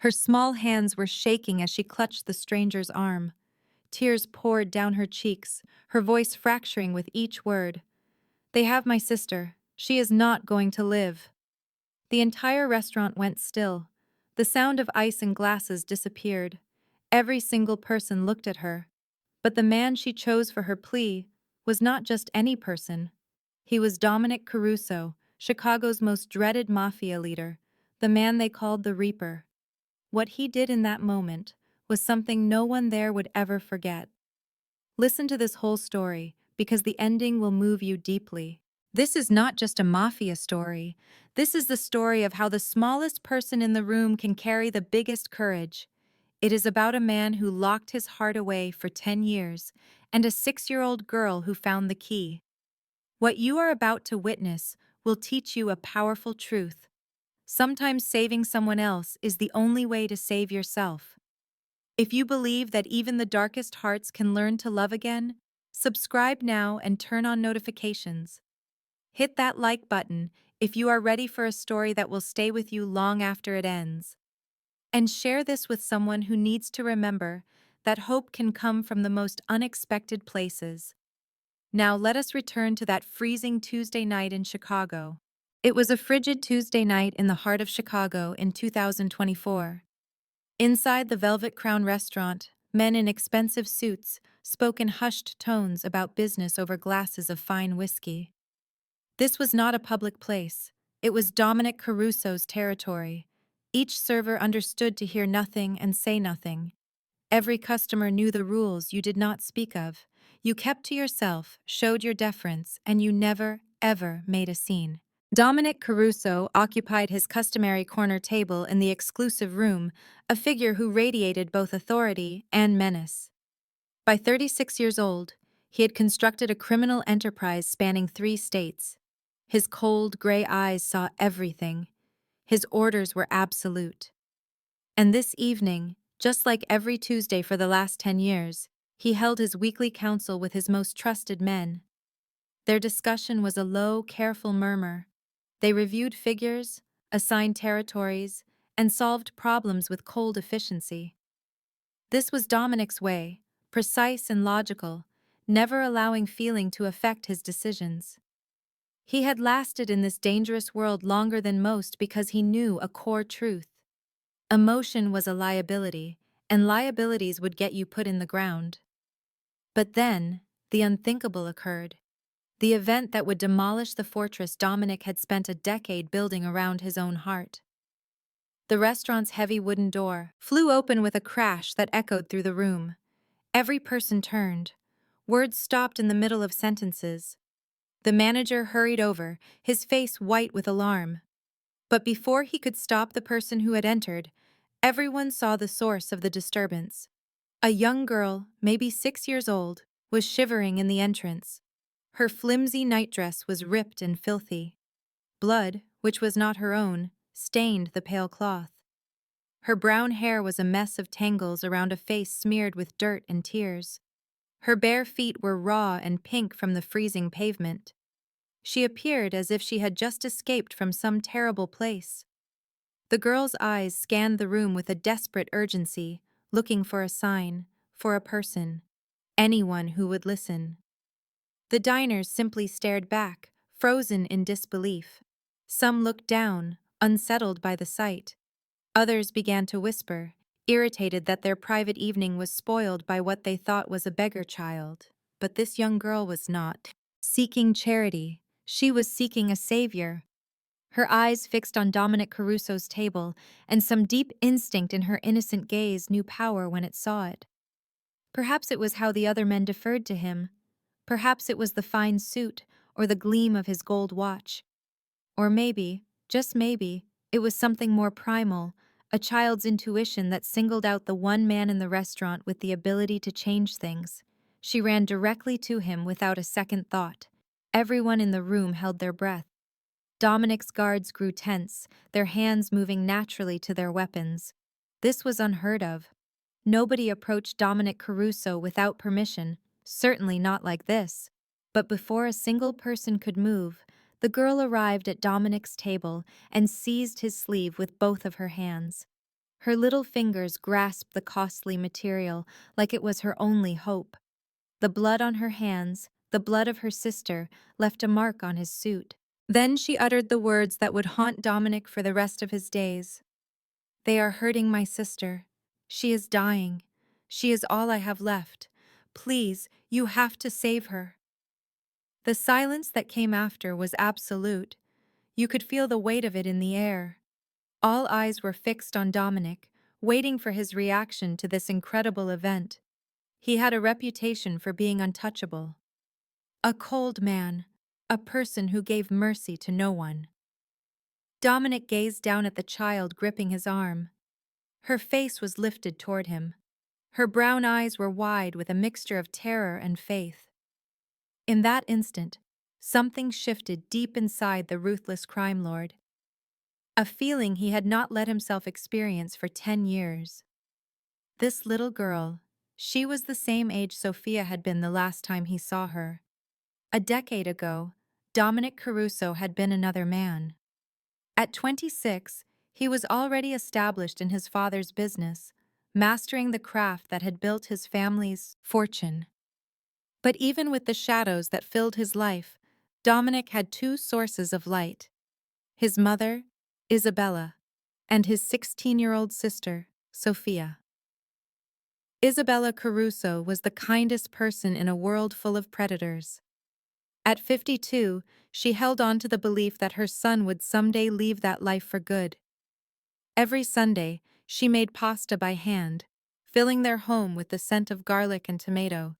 Her small hands were shaking as she clutched the stranger's arm. Tears poured down her cheeks, her voice fracturing with each word. "They have my sister. She is not going to live." The entire restaurant went still. The sound of ice and glasses disappeared. Every single person looked at her. But the man she chose for her plea was not just any person. He was Dominic Caruso, Chicago's most dreaded mafia leader, the man they called the Reaper. What he did in that moment was something no one there would ever forget. Listen to this whole story, because the ending will move you deeply. This is not just a mafia story. This is the story of how the smallest person in the room can carry the biggest courage. It is about a man who locked his heart away for 10 years and a 6-year-old girl who found the key. What you are about to witness will teach you a powerful truth. Sometimes saving someone else is the only way to save yourself. If you believe that even the darkest hearts can learn to love again, subscribe now and turn on notifications. Hit that like button if you are ready for a story that will stay with you long after it ends. And share this with someone who needs to remember that hope can come from the most unexpected places. Now let us return to that freezing Tuesday night in Chicago. It was a frigid Tuesday night in the heart of Chicago in 2024. Inside the Velvet Crown restaurant, men in expensive suits spoke in hushed tones about business over glasses of fine whiskey. This was not a public place. It was Dominic Caruso's territory. Each server understood to hear nothing and say nothing. Every customer knew the rules you did not speak of. You kept to yourself, showed your deference, and you never, ever made a scene. Dominic Caruso occupied his customary corner table in the exclusive room, a figure who radiated both authority and menace. By 36 years old, he had constructed a criminal enterprise spanning 3 states. His cold, gray eyes saw everything. His orders were absolute. And this evening, just like every Tuesday for the last 10 years, he held his weekly council with his most trusted men. Their discussion was a low, careful murmur. They reviewed figures, assigned territories, and solved problems with cold efficiency. This was Dominic's way, precise and logical, never allowing feeling to affect his decisions. He had lasted in this dangerous world longer than most because he knew a core truth. Emotion was a liability, and liabilities would get you put in the ground. But then, the unthinkable occurred. The event that would demolish the fortress Dominic had spent a decade building around his own heart. The restaurant's heavy wooden door flew open with a crash that echoed through the room. Every person turned. Words stopped in the middle of sentences. The manager hurried over, his face white with alarm. But before he could stop the person who had entered, everyone saw the source of the disturbance. A young girl, maybe 6 years old, was shivering in the entrance. Her flimsy nightdress was ripped and filthy. Blood, which was not her own, stained the pale cloth. Her brown hair was a mess of tangles around a face smeared with dirt and tears. Her bare feet were raw and pink from the freezing pavement. She appeared as if she had just escaped from some terrible place. The girl's eyes scanned the room with a desperate urgency, looking for a sign, for a person, anyone who would listen. The diners simply stared back, frozen in disbelief. Some looked down, unsettled by the sight. Others began to whisper, irritated that their private evening was spoiled by what they thought was a beggar child. But this young girl was not seeking charity. She was seeking a savior. Her eyes fixed on Dominic Caruso's table, and some deep instinct in her innocent gaze knew power when it saw it. Perhaps it was how the other men deferred to him. Perhaps it was the fine suit or the gleam of his gold watch. Or maybe, just maybe, it was something more primal, a child's intuition that singled out the one man in the restaurant with the ability to change things. She ran directly to him without a second thought. Everyone in the room held their breath. Dominic's guards grew tense, their hands moving naturally to their weapons. This was unheard of. Nobody approached Dominic Caruso without permission, certainly not like this. But before a single person could move, the girl arrived at Dominic's table and seized his sleeve with both of her hands. Her little fingers grasped the costly material like it was her only hope. The blood on her hands, the blood of her sister, left a mark on his suit. Then she uttered the words that would haunt Dominic for the rest of his days. "They are hurting my sister. She is dying. She is all I have left. Please, you have to save her." The silence that came after was absolute. You could feel the weight of it in the air. All eyes were fixed on Dominic, waiting for his reaction to this incredible event. He had a reputation for being untouchable. A cold man, a person who gave mercy to no one. Dominic gazed down at the child gripping his arm. Her face was lifted toward him. Her brown eyes were wide with a mixture of terror and faith. In that instant, something shifted deep inside the ruthless crime lord. A feeling he had not let himself experience for 10 years. This little girl, she was the same age Sophia had been the last time he saw her. A decade ago, Dominic Caruso had been another man. At 26, he was already established in his father's business, mastering the craft that had built his family's fortune. But even with the shadows that filled his life, Dominic had two sources of light: his mother, Isabella, and his 16-year-old sister, Sophia. Isabella Caruso was the kindest person in a world full of predators. At 52, she held on to the belief that her son would someday leave that life for good. Every Sunday, she made pasta by hand, filling their home with the scent of garlic and tomato.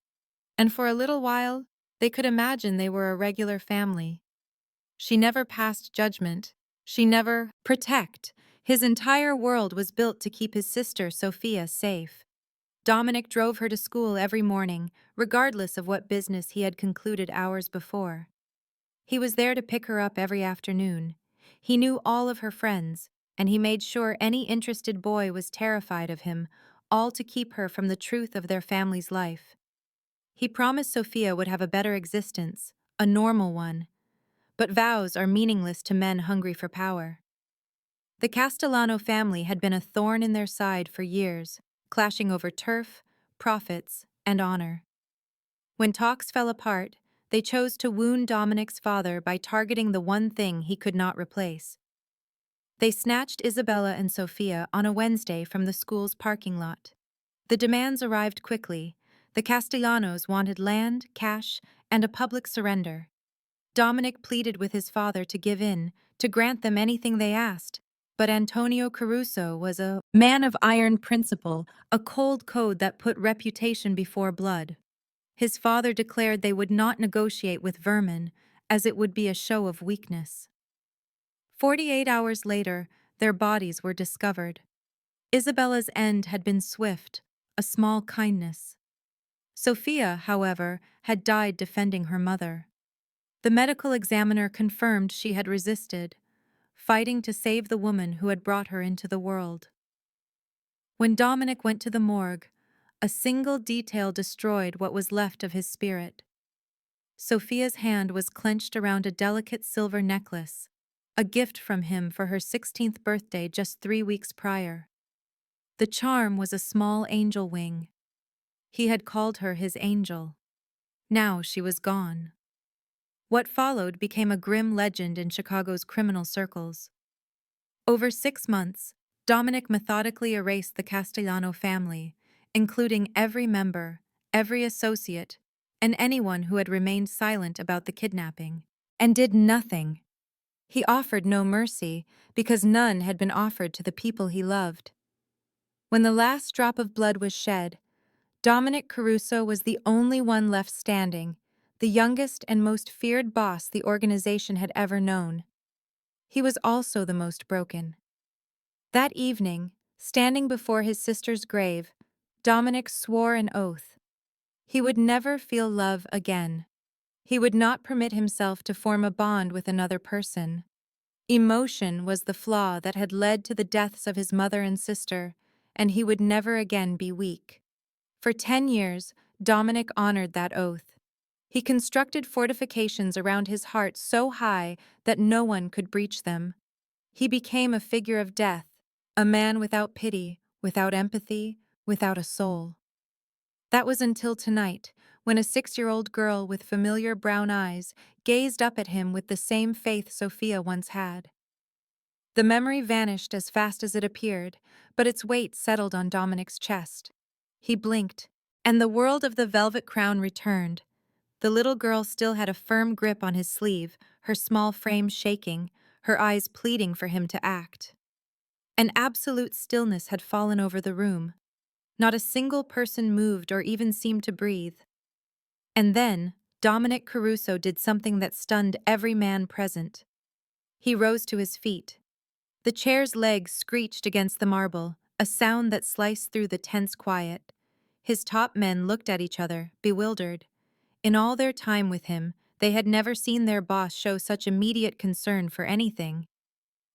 And for a little while, they could imagine they were a regular family. She never passed judgment. She never protect. His entire world was built to keep his sister, Sophia, safe. Dominic drove her to school every morning, regardless of what business he had concluded hours before. He was there to pick her up every afternoon. He knew all of her friends, and he made sure any interested boy was terrified of him, all to keep her from the truth of their family's life. He promised Sophia would have a better existence, a normal one. But vows are meaningless to men hungry for power. The Castellano family had been a thorn in their side for years, clashing over turf, profits, and honor. When talks fell apart, they chose to wound Dominic's father by targeting the one thing he could not replace. They snatched Isabella and Sophia on a Wednesday from the school's parking lot. The demands arrived quickly. The Castellanos wanted land, cash, and a public surrender. Dominic pleaded with his father to give in, to grant them anything they asked. But Antonio Caruso was a man of iron principle, a cold code that put reputation before blood. His father declared they would not negotiate with vermin, as it would be a show of weakness. 48 hours later, their bodies were discovered. Isabella's end had been swift, a small kindness. Sophia, however, had died defending her mother. The medical examiner confirmed she had resisted, fighting to save the woman who had brought her into the world. When Dominic went to the morgue, a single detail destroyed what was left of his spirit. Sophia's hand was clenched around a delicate silver necklace, a gift from him for her 16th birthday just 3 weeks prior. The charm was a small angel wing. He had called her his angel. Now she was gone. What followed became a grim legend in Chicago's criminal circles. Over 6 months, Dominic methodically erased the Castellano family, including every member, every associate, and anyone who had remained silent about the kidnapping, and did nothing. He offered no mercy because none had been offered to the people he loved. When the last drop of blood was shed, Dominic Caruso was the only one left standing, the youngest and most feared boss the organization had ever known. He was also the most broken. That evening, standing before his sister's grave, Dominic swore an oath. He would never feel love again. He would not permit himself to form a bond with another person. Emotion was the flaw that had led to the deaths of his mother and sister, and he would never again be weak. For 10 years, Dominic honored that oath. He constructed fortifications around his heart so high that no one could breach them. He became a figure of death, A man without pity, without empathy, without a soul. That was until tonight, when a 6-year-old girl with familiar brown eyes gazed up at him with the same faith Sophia once had. The memory vanished as fast as it appeared, but its weight settled on Dominic's chest. He blinked, and the world of the velvet crown returned. The little girl still had a firm grip on his sleeve, her small frame shaking, her eyes pleading for him to act. An absolute stillness had fallen over the room. Not a single person moved or even seemed to breathe. And then, Dominic Caruso did something that stunned every man present. He rose to his feet. The chair's legs screeched against the marble, a sound that sliced through the tense quiet. His top men looked at each other, bewildered. In all their time with him, they had never seen their boss show such immediate concern for anything.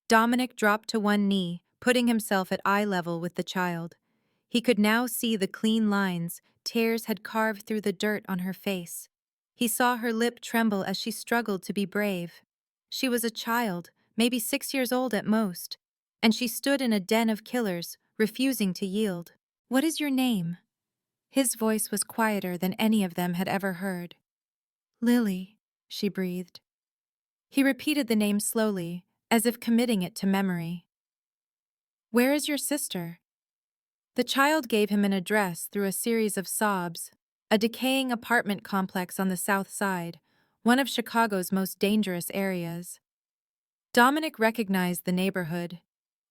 Dominic dropped to one knee, putting himself at eye level with the child. He could now see the clean lines tears had carved through the dirt on her face. He saw her lip tremble as she struggled to be brave. She was a child, maybe 6 years old at most, and she stood in a den of killers, refusing to yield. "What is your name?" His voice was quieter than any of them had ever heard. "Lily," she breathed. He repeated the name slowly, as if committing it to memory. "Where is your sister?" The child gave him an address through a series of sobs, a decaying apartment complex on the South Side, one of Chicago's most dangerous areas. Dominic recognized the neighborhood.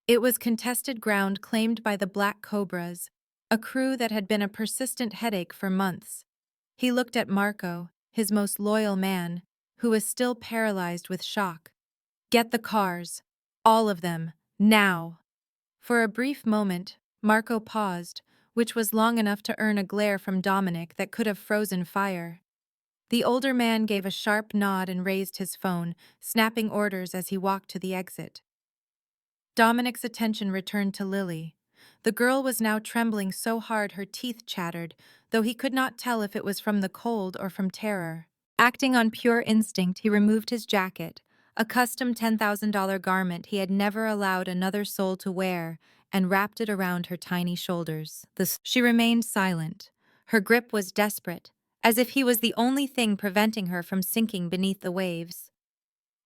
It was contested ground claimed by the Black Cobras, a crew that had been a persistent headache for months. He looked at Marco, his most loyal man, who was still paralyzed with shock. "Get the cars. All of them. Now." For a brief moment, Marco paused, which was long enough to earn a glare from Dominic that could have frozen fire. The older man gave a sharp nod and raised his phone, snapping orders as he walked to the exit. Dominic's attention returned to Lily. The girl was now trembling so hard her teeth chattered, though he could not tell if it was from the cold or from terror. Acting on pure instinct, he removed his jacket, a custom $10,000 garment he had never allowed another soul to wear, and wrapped it around her tiny shoulders. She remained silent. Her grip was desperate, as if he was the only thing preventing her from sinking beneath the waves.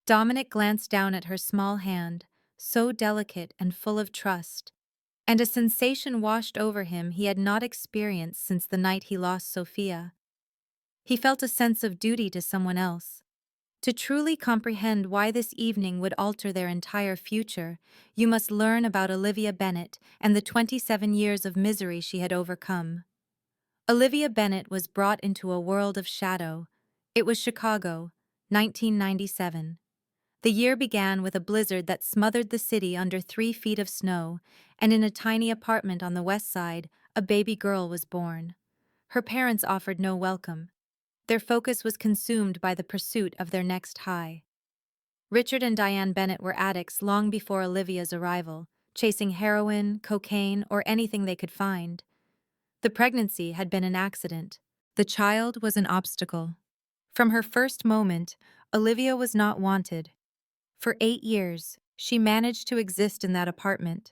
Dominic glanced down at her small hand, so delicate and full of trust, and a sensation washed over him he had not experienced since the night he lost Sophia. He felt a sense of duty to someone else. To truly comprehend why this evening would alter their entire future, you must learn about Olivia Bennett and the 27 years of misery she had overcome. Olivia Bennett was brought into a world of shadow. It was Chicago, 1997. The year began with a blizzard that smothered the city under 3 feet of snow, and in a tiny apartment on the west side, a baby girl was born. Her parents offered no welcome. Their focus was consumed by the pursuit of their next high. Richard and Diane Bennett were addicts long before Olivia's arrival, chasing heroin, cocaine, or anything they could find. The pregnancy had been an accident. The child was an obstacle. From her first moment, Olivia was not wanted. For 8 years, she managed to exist in that apartment.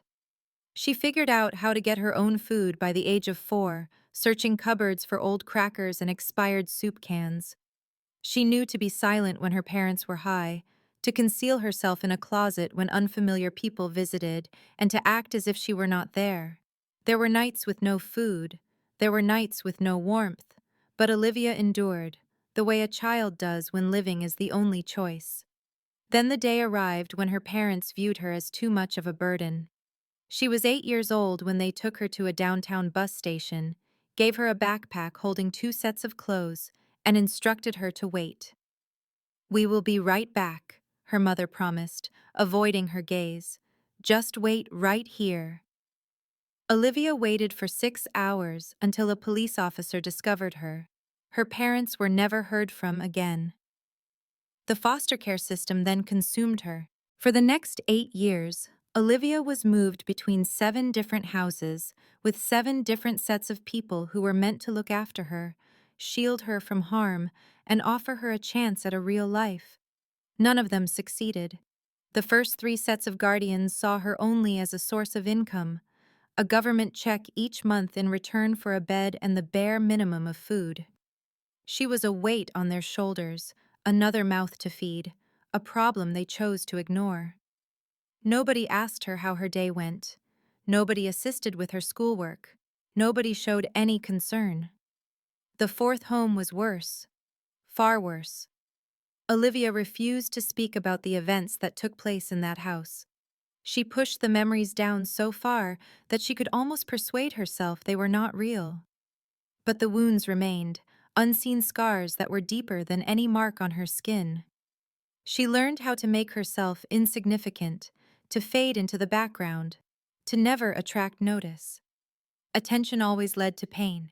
She figured out how to get her own food by the age of 4, searching cupboards for old crackers and expired soup cans. She knew to be silent when her parents were high, to conceal herself in a closet when unfamiliar people visited, and to act as if she were not there. There were nights with no food. There were nights with no warmth. But Olivia endured, the way a child does when living is the only choice. Then the day arrived when her parents viewed her as too much of a burden. She was 8 years old when they took her to a downtown bus station, gave her a backpack holding 2 sets of clothes, and instructed her to wait. "We will be right back," her mother promised, avoiding her gaze. "Just wait right here." Olivia waited for 6 hours until a police officer discovered her. Her parents were never heard from again. The foster care system then consumed her. For the next 8 years, Olivia was moved between 7 different houses with 7 different sets of people who were meant to look after her, shield her from harm, and offer her a chance at a real life. None of them succeeded. The first 3 sets of guardians saw her only as a source of income, a government check each month in return for a bed and the bare minimum of food. She was a weight on their shoulders, another mouth to feed, a problem they chose to ignore. Nobody asked her how her day went. Nobody assisted with her schoolwork. Nobody showed any concern. The fourth home was worse, far worse. Olivia refused to speak about the events that took place in that house. She pushed the memories down so far that she could almost persuade herself they were not real. But the wounds remained, unseen scars that were deeper than any mark on her skin. She learned how to make herself insignificant, to fade into the background, to never attract notice. Attention always led to pain.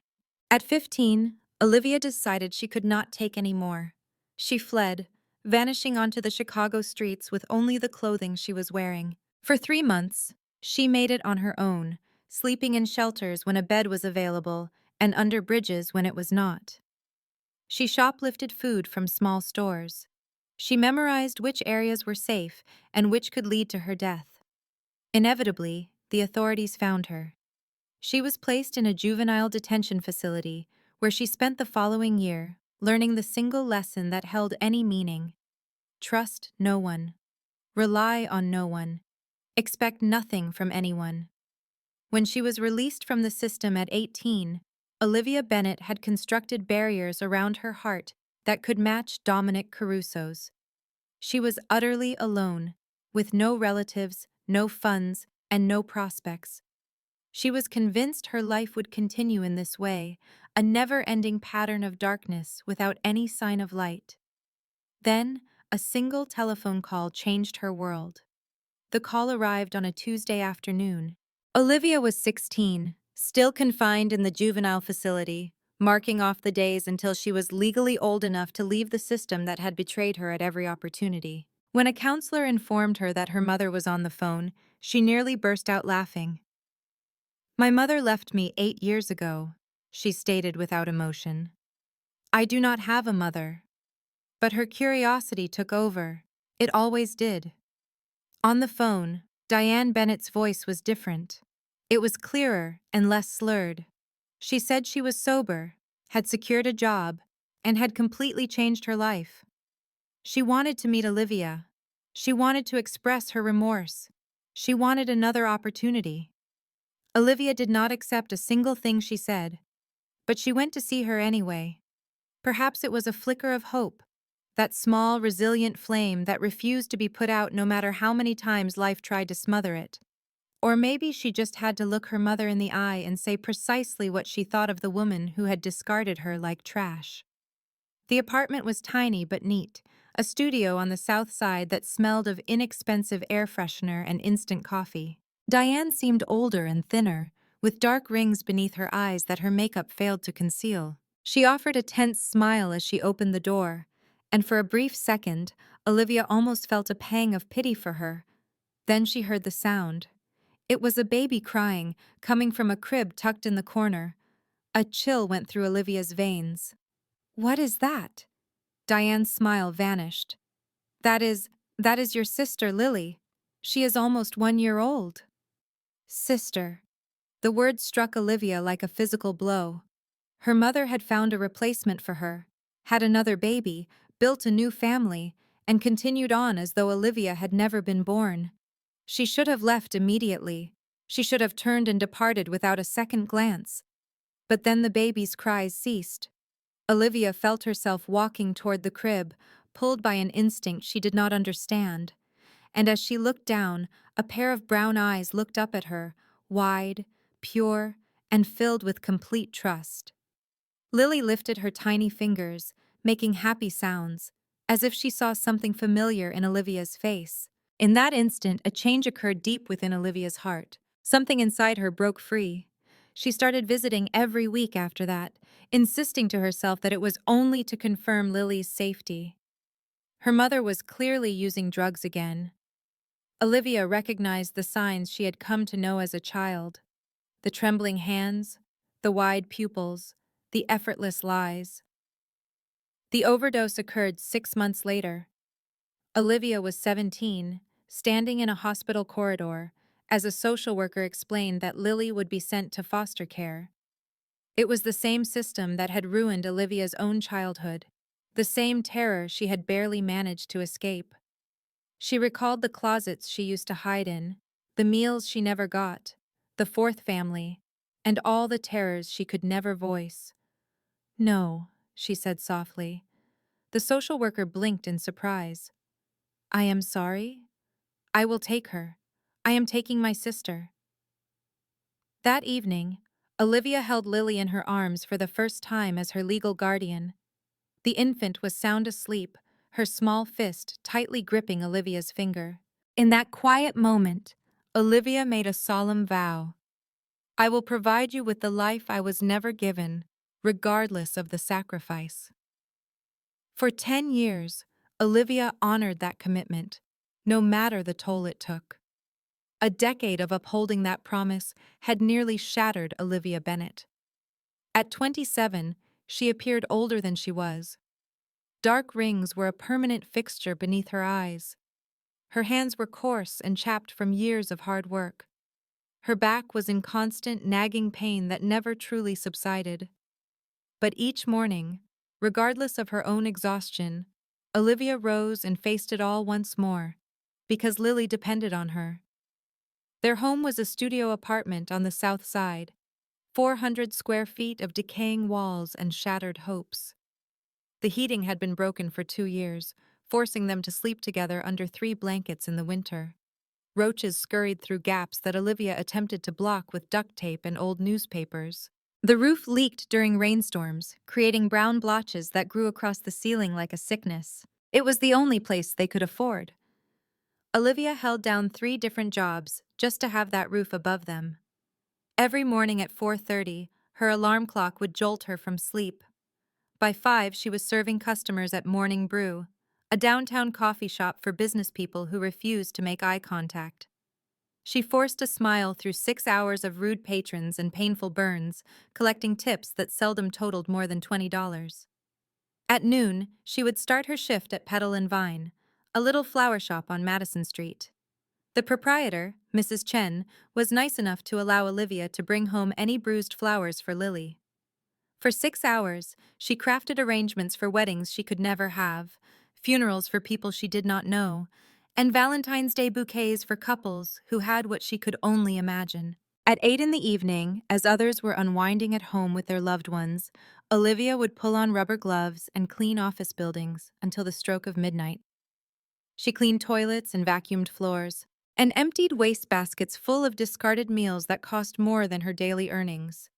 At 15, Olivia decided she could not take any more. She fled, vanishing onto the Chicago streets with only the clothing she was wearing. For 3 months, she made it on her own, sleeping in shelters when a bed was available and under bridges when it was not. She shoplifted food from small stores. She memorized which areas were safe and which could lead to her death. Inevitably, the authorities found her. She was placed in a juvenile detention facility where she spent the following year learning the single lesson that held any meaning. Trust no one. Rely on no one. Expect nothing from anyone. When she was released from the system at 18, Olivia Bennett had constructed barriers around her heart that could match Dominic Caruso's. She was utterly alone, with no relatives, no funds, and no prospects. She was convinced her life would continue in this way, a never-ending pattern of darkness without any sign of light. Then, a single telephone call changed her world. The call arrived on a Tuesday afternoon. Olivia was 16, still confined in the juvenile facility, marking off the days until she was legally old enough to leave the system that had betrayed her at every opportunity. When a counselor informed her that her mother was on the phone, she nearly burst out laughing. "My mother left me 8 years ago," she stated without emotion. "I do not have a mother." But her curiosity took over. It always did. On the phone, Diane Bennett's voice was different. It was clearer and less slurred. She said she was sober, had secured a job, and had completely changed her life. She wanted to meet Olivia. She wanted to express her remorse. She wanted another opportunity. Olivia did not accept a single thing she said, but she went to see her anyway. Perhaps it was a flicker of hope, that small, resilient flame that refused to be put out no matter how many times life tried to smother it. Or maybe she just had to look her mother in the eye and say precisely what she thought of the woman who had discarded her like trash. The apartment was tiny but neat, a studio on the south side that smelled of inexpensive air freshener and instant coffee. Diane seemed older and thinner, with dark rings beneath her eyes that her makeup failed to conceal. She offered a tense smile as she opened the door, and for a brief second, Olivia almost felt a pang of pity for her. Then she heard the sound. It was a baby crying, coming from a crib tucked in the corner. A chill went through Olivia's veins. "What is that?" Diane's smile vanished. That is your sister, Lily. She is almost 1 year old." Sister. The word struck Olivia like a physical blow. Her mother had found a replacement for her, had another baby, built a new family, and continued on as though Olivia had never been born. She should have left immediately. She should have turned and departed without a second glance. But then the baby's cries ceased. Olivia felt herself walking toward the crib, pulled by an instinct she did not understand. And as she looked down, a pair of brown eyes looked up at her, wide, pure, and filled with complete trust. Lily lifted her tiny fingers, making happy sounds, as if she saw something familiar in Olivia's face. In that instant, a change occurred deep within Olivia's heart. Something inside her broke free. She started visiting every week after that, insisting to herself that it was only to confirm Lily's safety. Her mother was clearly using drugs again. Olivia recognized the signs she had come to know as a child: the trembling hands, the wide pupils, the effortless lies. The overdose occurred 6 months later. Olivia was 17, standing in a hospital corridor, as a social worker explained that Lily would be sent to foster care. It was the same system that had ruined Olivia's own childhood, the same terror she had barely managed to escape. She recalled the closets she used to hide in, the meals she never got, the fourth family, and all the terrors she could never voice. "No," she said softly. The social worker blinked in surprise. "I am sorry. I will take her. I am taking my sister." That evening, Olivia held Lily in her arms for the first time as her legal guardian. The infant was sound asleep, her small fist tightly gripping Olivia's finger. In that quiet moment, Olivia made a solemn vow. "I will provide you with the life I was never given, regardless of the sacrifice." For 10 years, Olivia honored that commitment, no matter the toll it took. A decade of upholding that promise had nearly shattered Olivia Bennett. At 27, she appeared older than she was. Dark rings were a permanent fixture beneath her eyes. Her hands were coarse and chapped from years of hard work. Her back was in constant, nagging pain that never truly subsided. But each morning, regardless of her own exhaustion, Olivia rose and faced it all once more, because Lily depended on her. Their home was a studio apartment on the south side, 400 square feet of decaying walls and shattered hopes. The heating had been broken for 2 years, forcing them to sleep together under 3 blankets in the winter. Roaches scurried through gaps that Olivia attempted to block with duct tape and old newspapers. The roof leaked during rainstorms, creating brown blotches that grew across the ceiling like a sickness. It was the only place they could afford. Olivia held down 3 different jobs just to have that roof above them. Every morning at 4:30, her alarm clock would jolt her from sleep. By 5, she was serving customers at Morning Brew, a downtown coffee shop for business people who refused to make eye contact. She forced a smile through 6 hours of rude patrons and painful burns, collecting tips that seldom totaled more than $20. At noon, she would start her shift at Petal and Vine, a little flower shop on Madison Street. The proprietor, Mrs. Chen, was nice enough to allow Olivia to bring home any bruised flowers for Lily. For 6 hours, she crafted arrangements for weddings she could never have, funerals for people she did not know, and Valentine's Day bouquets for couples who had what she could only imagine. At 8 in the evening, as others were unwinding at home with their loved ones, Olivia would pull on rubber gloves and clean office buildings until the stroke of midnight. She cleaned toilets and vacuumed floors, and emptied wastebaskets full of discarded meals that cost more than her daily earnings.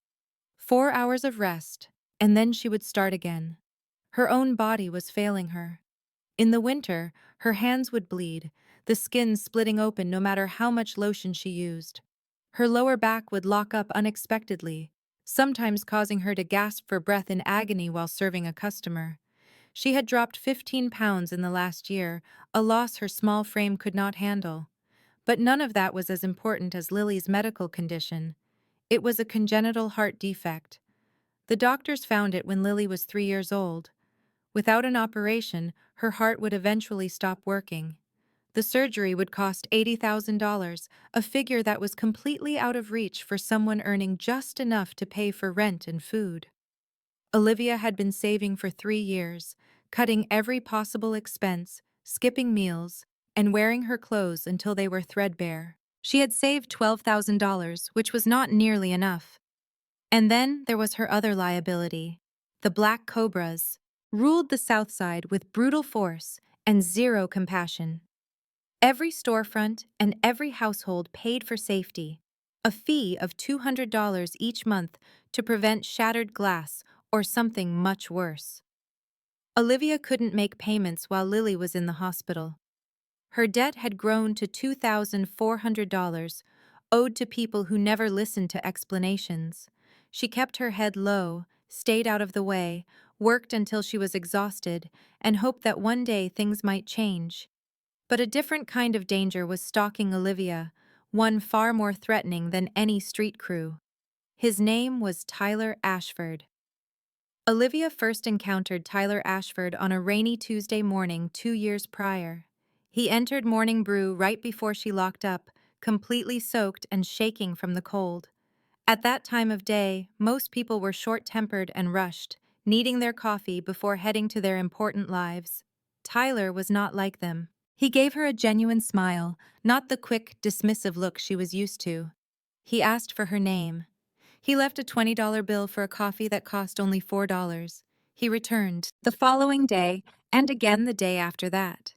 4 hours of rest, and then she would start again. Her own body was failing her. In the winter, her hands would bleed, the skin splitting open no matter how much lotion she used. Her lower back would lock up unexpectedly, sometimes causing her to gasp for breath in agony while serving a customer. She had dropped 15 pounds in the last year, a loss her small frame could not handle. But none of that was as important as Lily's medical condition. It was a congenital heart defect. The doctors found it when Lily was 3 years old. Without an operation, her heart would eventually stop working. The surgery would cost $80,000, a figure that was completely out of reach for someone earning just enough to pay for rent and food. Olivia had been saving for 3 years, cutting every possible expense, skipping meals, and wearing her clothes until they were threadbare. She had saved $12,000, which was not nearly enough. And then there was her other liability. The Black Cobras ruled the South Side with brutal force and zero compassion. Every storefront and every household paid for safety, a fee of $200 each month to prevent shattered glass or something much worse. Olivia couldn't make payments while Lily was in the hospital. Her debt had grown to $2,400, owed to people who never listened to explanations. She kept her head low, stayed out of the way, worked until she was exhausted, and hoped that one day things might change. But a different kind of danger was stalking Olivia, one far more threatening than any street crew. His name was Tyler Ashford. Olivia first encountered Tyler Ashford on a rainy Tuesday morning 2 years prior. He entered Morning Brew right before she locked up, completely soaked and shaking from the cold. At that time of day, most people were short-tempered and rushed, needing their coffee before heading to their important lives. Tyler was not like them. He gave her a genuine smile, not the quick, dismissive look she was used to. He asked for her name. He left a $20 bill for a coffee that cost only $4. He returned the following day and again the day after that.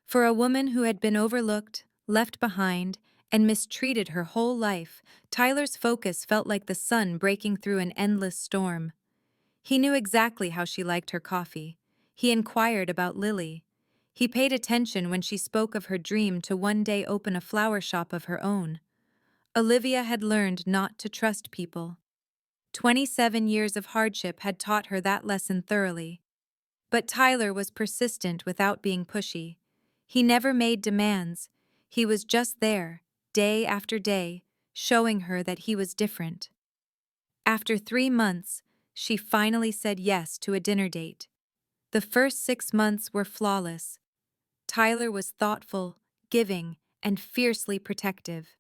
For a woman who had been overlooked, left behind, and mistreated her whole life, Tyler's focus felt like the sun breaking through an endless storm. He knew exactly how she liked her coffee. He inquired about Lily. He paid attention when she spoke of her dream to one day open a flower shop of her own. Olivia had learned not to trust people. 27 years of hardship had taught her that lesson thoroughly. But Tyler was persistent without being pushy. He never made demands. He was just there, day after day, showing her that he was different. After 3 months, she finally said yes to a dinner date. The first 6 months were flawless. Tyler was thoughtful, giving, and fiercely protective.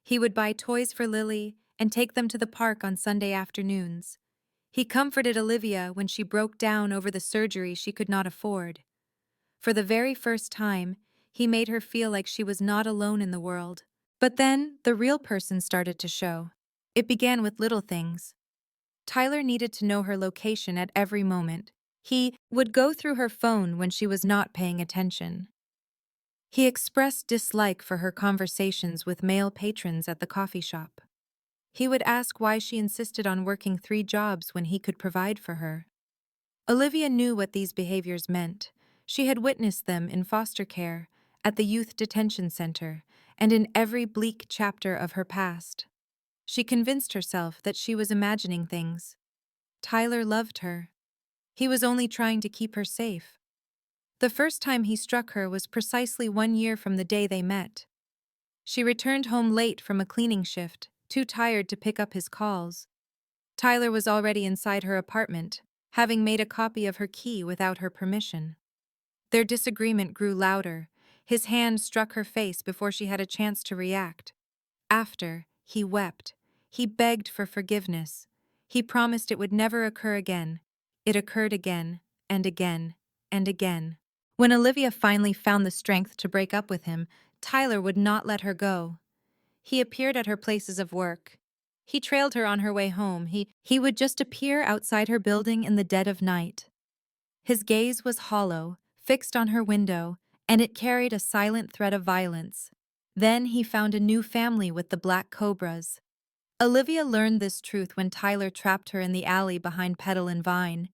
He would buy toys for Lily and take them to the park on Sunday afternoons. He comforted Olivia when she broke down over the surgery she could not afford. For the very first time, he made her feel like she was not alone in the world. But then, the real person started to show. It began with little things. Tyler needed to know her location at every moment. He would go through her phone when she was not paying attention. He expressed dislike for her conversations with male patrons at the coffee shop. He would ask why she insisted on working 3 jobs when he could provide for her. Olivia knew what these behaviors meant. She had witnessed them in foster care, at the youth detention center, and in every bleak chapter of her past. She convinced herself that she was imagining things. Tyler loved her. He was only trying to keep her safe. The first time he struck her was precisely 1 year from the day they met. She returned home late from a cleaning shift, too tired to pick up his calls. Tyler was already inside her apartment, having made a copy of her key without her permission. Their disagreement grew louder. His hand struck her face before she had a chance to react. After, he wept. He begged for forgiveness. He promised it would never occur again. It occurred again, and again, and again. When Olivia finally found the strength to break up with him, Tyler would not let her go. He appeared at her places of work. He trailed her on her way home. He would just appear outside her building in the dead of night. His gaze was hollow, fixed on her window, and it carried a silent threat of violence. Then he found a new family with the Black Cobras. Olivia learned this truth when Tyler trapped her in the alley behind Petal and Vine.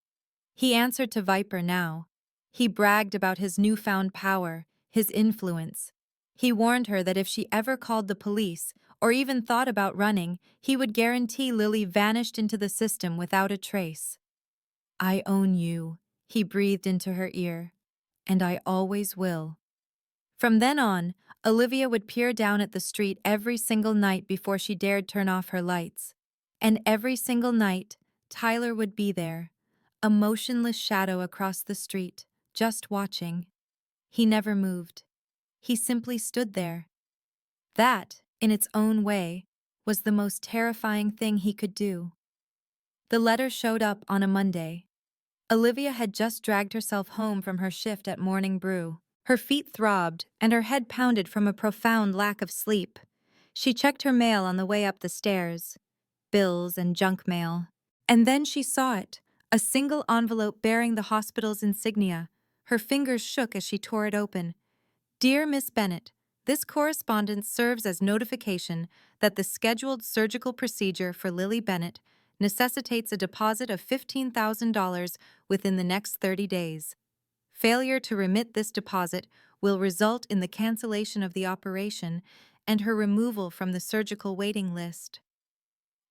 He answered to Viper now. He bragged about his newfound power, his influence. He warned her that if she ever called the police, or even thought about running, he would guarantee Lily vanished into the system without a trace. "I own you," he breathed into her ear, "and I always will." From then on, Olivia would peer down at the street every single night before she dared turn off her lights. And every single night, Tyler would be there, a motionless shadow across the street, just watching. He never moved. He simply stood there. That, in its own way, was the most terrifying thing he could do. The letter showed up on a Monday. Olivia had just dragged herself home from her shift at Morning Brew. Her feet throbbed, and her head pounded from a profound lack of sleep. She checked her mail on the way up the stairs. Bills and junk mail. And then she saw it, a single envelope bearing the hospital's insignia. Her fingers shook as she tore it open. "Dear Miss Bennett, this correspondence serves as notification that the scheduled surgical procedure for Lily Bennett necessitates a deposit of $15,000 within the next 30 days. Failure to remit this deposit will result in the cancellation of the operation and her removal from the surgical waiting list."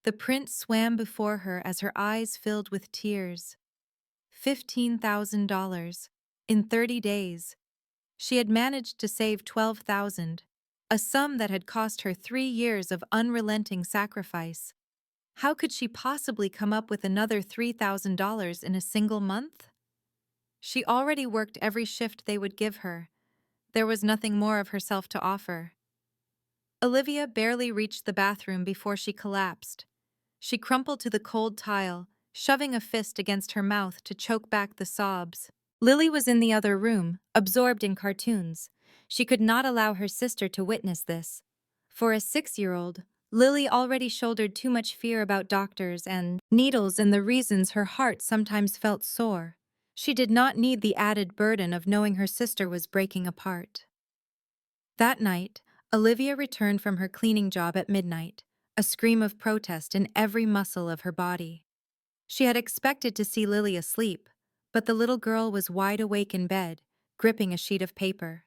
The print swam before her as her eyes filled with tears. $15,000 in 30 days. She had managed to save $12,000, a sum that had cost her 3 years of unrelenting sacrifice. How could she possibly come up with another $3,000 in a single month? She already worked every shift they would give her. There was nothing more of herself to offer. Olivia barely reached the bathroom before she collapsed. She crumpled to the cold tile, shoving a fist against her mouth to choke back the sobs. Lily was in the other room, absorbed in cartoons. She could not allow her sister to witness this. For a 6-year-old, Lily already shouldered too much fear about doctors and needles and the reasons her heart sometimes felt sore. She did not need the added burden of knowing her sister was breaking apart. That night, Olivia returned from her cleaning job at midnight, a scream of protest in every muscle of her body. She had expected to see Lily asleep, but the little girl was wide awake in bed, gripping a sheet of paper.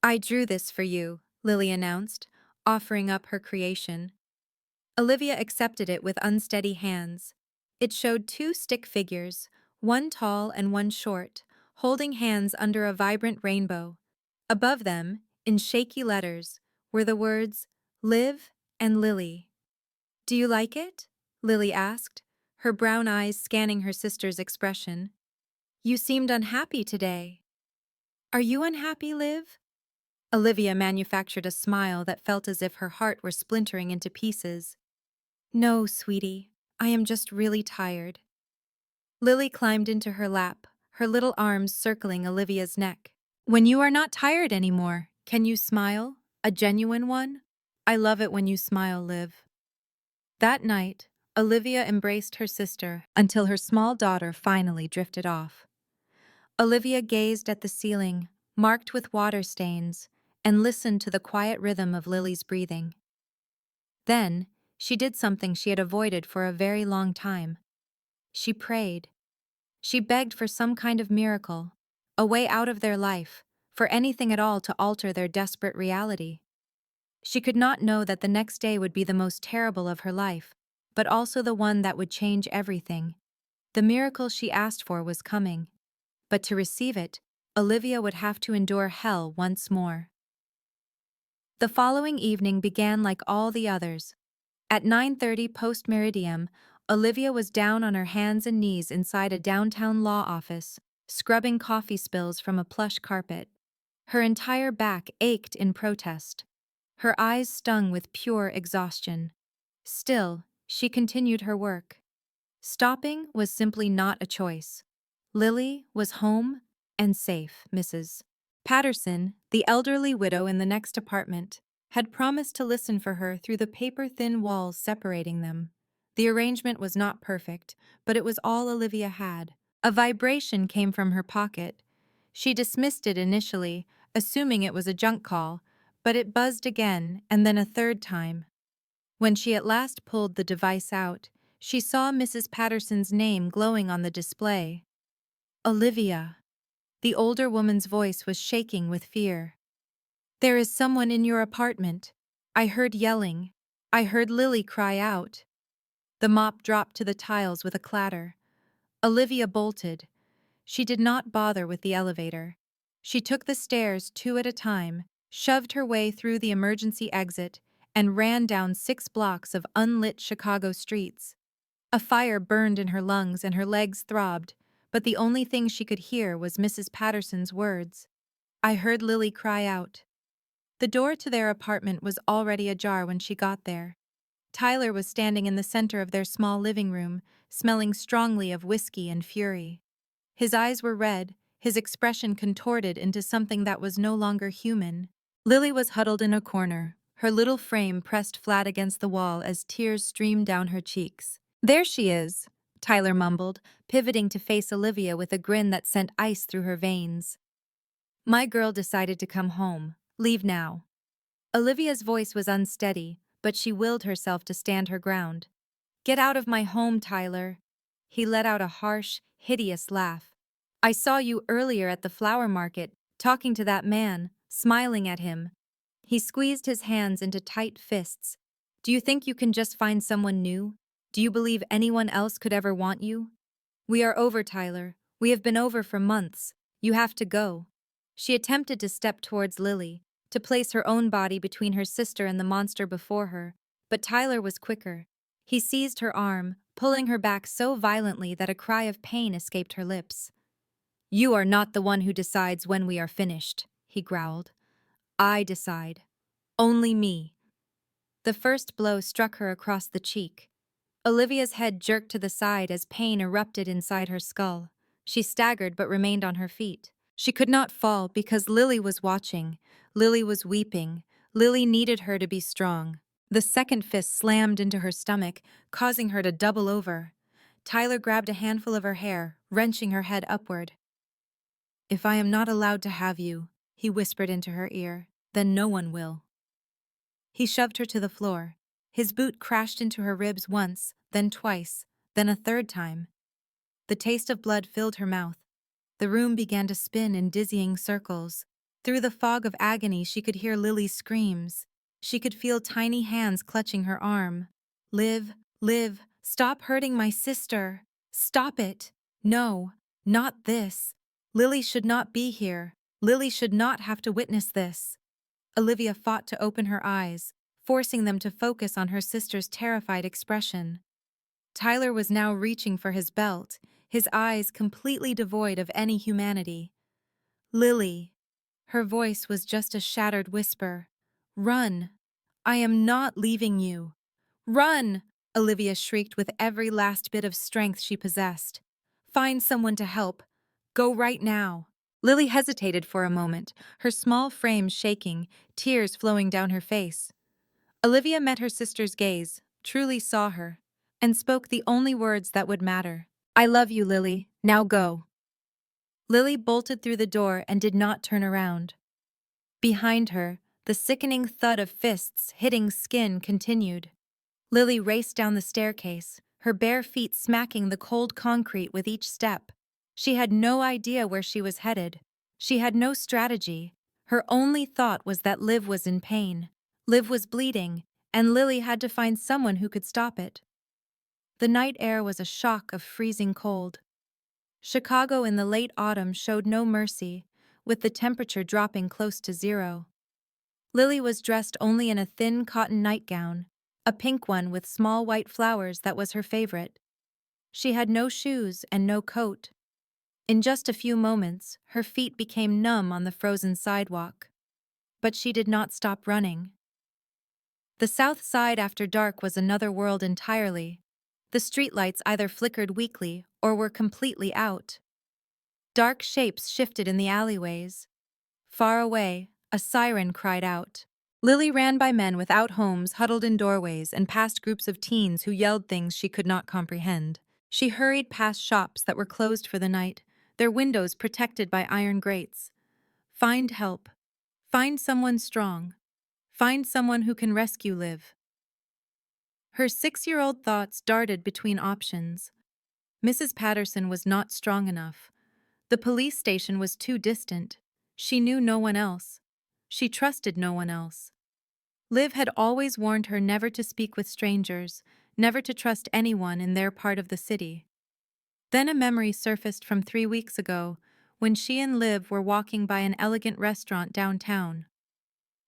"I drew this for you," Lily announced, offering up her creation. Olivia accepted it with unsteady hands. It showed two stick figures, one tall and one short, holding hands under a vibrant rainbow. Above them, in shaky letters, were the words, "Liv and Lily." "Do you like it?" Lily asked, her brown eyes scanning her sister's expression. "You seemed unhappy today." "Are you unhappy, Liv?" Olivia manufactured a smile that felt as if her heart were splintering into pieces. "No, sweetie, I am just really tired." Lily climbed into her lap, her little arms circling Olivia's neck. "When you are not tired anymore, can you smile? A genuine one? I love it when you smile, Liv." That night, Olivia embraced her sister until her small daughter finally drifted off. Olivia gazed at the ceiling, marked with water stains, and listened to the quiet rhythm of Lily's breathing. Then, she did something she had avoided for a very long time. She prayed. She begged for some kind of miracle, a way out of their life, for anything at all to alter their desperate reality. She could not know that the next day would be the most terrible of her life, but also the one that would change everything. The miracle she asked for was coming, but to receive it, Olivia would have to endure hell once more. The following evening began like all the others. At 9:30 post-meridium, Olivia was down on her hands and knees inside a downtown law office, scrubbing coffee spills from a plush carpet. Her entire back ached in protest. Her eyes stung with pure exhaustion. Still, she continued her work. Stopping was simply not a choice. Lily was home and safe, Mrs. Patterson, the elderly widow in the next apartment, had promised to listen for her through the paper-thin walls separating them. The arrangement was not perfect, but it was all Olivia had. A vibration came from her pocket. She dismissed it initially, assuming it was a junk call, but it buzzed again and then a third time. When she at last pulled the device out, she saw Mrs. Patterson's name glowing on the display. "Olivia." The older woman's voice was shaking with fear. "There is someone in your apartment. I heard yelling. I heard Lily cry out." The mop dropped to the tiles with a clatter. Olivia bolted. She did not bother with the elevator. She took the stairs 2 at a time, shoved her way through the emergency exit, and ran down 6 blocks of unlit Chicago streets. A fire burned in her lungs and her legs throbbed, but the only thing she could hear was Mrs. Patterson's words. "I heard Lily cry out." The door to their apartment was already ajar when she got there. Tyler was standing in the center of their small living room, smelling strongly of whiskey and fury. His eyes were red, his expression contorted into something that was no longer human. Lily was huddled in a corner, her little frame pressed flat against the wall as tears streamed down her cheeks. "There she is," Tyler mumbled, pivoting to face Olivia with a grin that sent ice through her veins. "My girl decided to come home. Leave now." Olivia's voice was unsteady, but she willed herself to stand her ground. "Get out of my home, Tyler." He let out a harsh, hideous laugh. "I saw you earlier at the flower market, talking to that man, smiling at him." He squeezed his hands into tight fists. "Do you think you can just find someone new? Do you believe anyone else could ever want you? We are over, Tyler. We have been over for months. You have to go." She attempted to step towards Lily, to place her own body between her sister and the monster before her, but Tyler was quicker. He seized her arm, pulling her back so violently that a cry of pain escaped her lips. "You are not the one who decides when we are finished," he growled. I decide. Only me. The first blow struck her across the cheek. Olivia's head jerked to the side as pain erupted inside her skull. She staggered but remained on her feet. She could not fall because Lily was watching. Lily was weeping. Lily needed her to be strong. The second fist slammed into her stomach, causing her to double over. Tyler grabbed a handful of her hair, wrenching her head upward. If I am not allowed to have you, he whispered into her ear, then no one will. He shoved her to the floor. His boot crashed into her ribs once, then twice, then a third time. The taste of blood filled her mouth. The room began to spin in dizzying circles. Through the fog of agony, she could hear Lily's screams. She could feel tiny hands clutching her arm. Liv, Liv, stop hurting my sister. Stop it. No, not this. Lily should not be here. Lily should not have to witness this. Olivia fought to open her eyes, forcing them to focus on her sister's terrified expression. Tyler was now reaching for his belt, his eyes completely devoid of any humanity. Lily. Her voice was just a shattered whisper. Run. I am not leaving you. Run! Olivia shrieked with every last bit of strength she possessed. Find someone to help. Go right now. Lily hesitated for a moment, her small frame shaking, tears flowing down her face. Olivia met her sister's gaze, truly saw her, and spoke the only words that would matter. I love you, Lily. Now go. Lily bolted through the door and did not turn around. Behind her, the sickening thud of fists hitting skin continued. Lily raced down the staircase, her bare feet smacking the cold concrete with each step. She had no idea where she was headed. She had no strategy. Her only thought was that Liv was in pain. Liv was bleeding, and Lily had to find someone who could stop it. The night air was a shock of freezing cold. Chicago in the late autumn showed no mercy, with the temperature dropping close to zero. Lily was dressed only in a thin cotton nightgown, a pink one with small white flowers that was her favorite. She had no shoes and no coat. In just a few moments, her feet became numb on the frozen sidewalk. But she did not stop running. The south side after dark was another world entirely. The streetlights either flickered weakly or were completely out. Dark shapes shifted in the alleyways. Far away, a siren cried out. Lily ran by men without homes huddled in doorways and past groups of teens who yelled things she could not comprehend. She hurried past shops that were closed for the night, their windows protected by iron grates. Find help. Find someone strong. Find someone who can rescue Liv. Her 6-year-old thoughts darted between options. Mrs. Patterson was not strong enough. The police station was too distant. She knew no one else. She trusted no one else. Liv had always warned her never to speak with strangers, never to trust anyone in their part of the city. Then a memory surfaced from 3 weeks ago, when she and Liv were walking by an elegant restaurant downtown.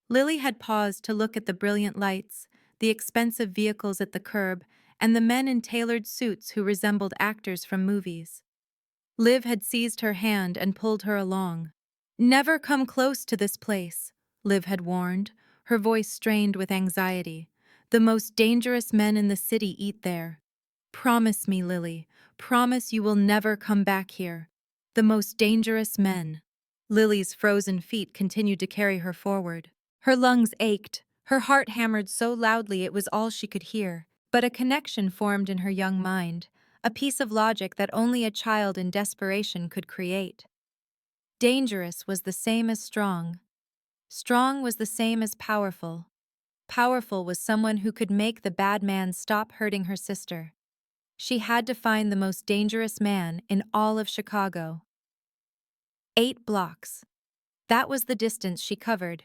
Lily had paused to look at the brilliant lights, the expensive vehicles at the curb, and the men in tailored suits who resembled actors from movies. Liv had seized her hand and pulled her along. Never come close to this place, Liv had warned, her voice strained with anxiety. The most dangerous men in the city eat there. Promise me, Lily. Promise you will never come back here. The most dangerous men. Lily's frozen feet continued to carry her forward. Her lungs ached. Her heart hammered so loudly it was all she could hear. But a connection formed in her young mind, a piece of logic that only a child in desperation could create. Dangerous was the same as strong. Strong was the same as powerful. Powerful was someone who could make the bad man stop hurting her sister. She had to find the most dangerous man in all of Chicago. 8 blocks. That was the distance she covered.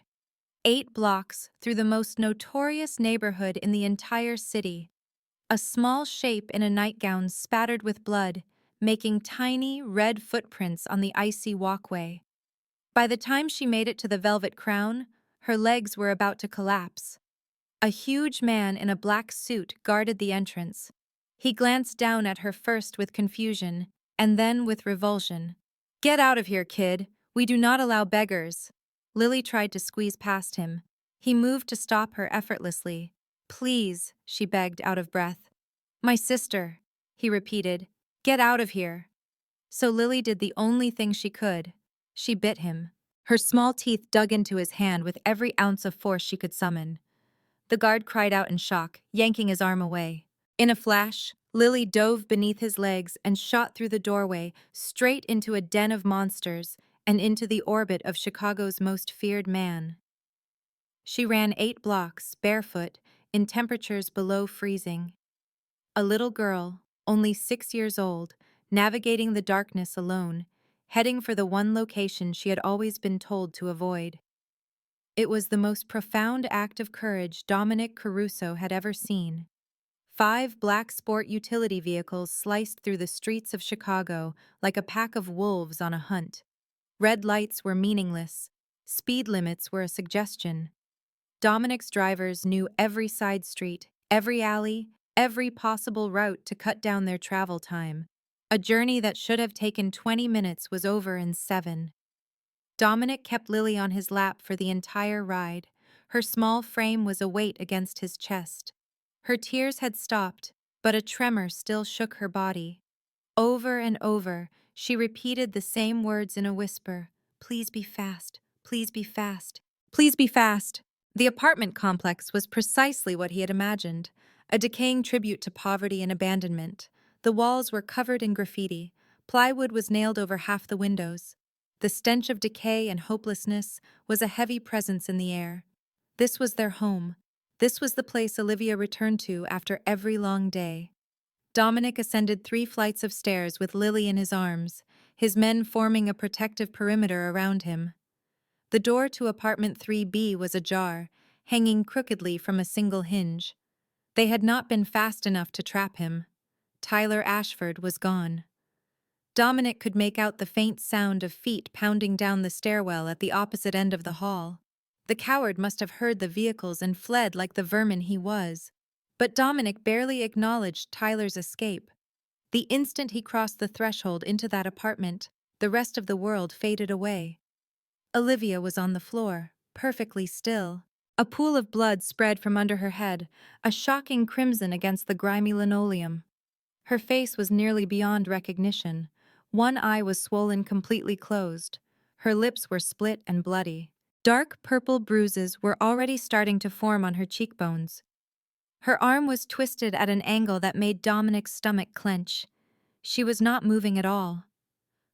8 blocks through the most notorious neighborhood in the entire city. A small shape in a nightgown spattered with blood, making tiny, red footprints on the icy walkway. By the time she made it to the Velvet Crown, her legs were about to collapse. A huge man in a black suit guarded the entrance. He glanced down at her first with confusion, and then with revulsion. "Get out of here, kid. We do not allow beggars." Lily tried to squeeze past him. He moved to stop her effortlessly. "Please," she begged out of breath. "My sister," he repeated. "Get out of here." So Lily did the only thing she could. She bit him. Her small teeth dug into his hand with every ounce of force she could summon. The guard cried out in shock, yanking his arm away. In a flash, Lily dove beneath his legs and shot through the doorway, straight into a den of monsters and into the orbit of Chicago's most feared man. She ran 8 blocks, barefoot, in temperatures below freezing. A little girl, only 6 years old, navigating the darkness alone, heading for the one location she had always been told to avoid. It was the most profound act of courage Dominic Caruso had ever seen. 5 black sport utility vehicles sliced through the streets of Chicago like a pack of wolves on a hunt. Red lights were meaningless. Speed limits were a suggestion. Dominic's drivers knew every side street, every alley, every possible route to cut down their travel time. A journey that should have taken 20 minutes was over in 7. Dominic kept Lily on his lap for the entire ride. Her small frame was a weight against his chest. Her tears had stopped, but a tremor still shook her body. Over and over, she repeated the same words in a whisper. "Please be fast. Please be fast. Please be fast." The apartment complex was precisely what he had imagined, a decaying tribute to poverty and abandonment. The walls were covered in graffiti. Plywood was nailed over half the windows. The stench of decay and hopelessness was a heavy presence in the air. This was their home. This was the place Olivia returned to after every long day. Dominic ascended 3 flights of stairs with Lily in his arms, his men forming a protective perimeter around him. The door to apartment 3B was ajar, hanging crookedly from a single hinge. They had not been fast enough to trap him. Tyler Ashford was gone. Dominic could make out the faint sound of feet pounding down the stairwell at the opposite end of the hall. The coward must have heard the vehicles and fled like the vermin he was. But Dominic barely acknowledged Tyler's escape. The instant he crossed the threshold into that apartment, the rest of the world faded away. Olivia was on the floor, perfectly still. A pool of blood spread from under her head, a shocking crimson against the grimy linoleum. Her face was nearly beyond recognition. One eye was swollen completely closed. Her lips were split and bloody. Dark purple bruises were already starting to form on her cheekbones. Her arm was twisted at an angle that made Dominic's stomach clench. She was not moving at all.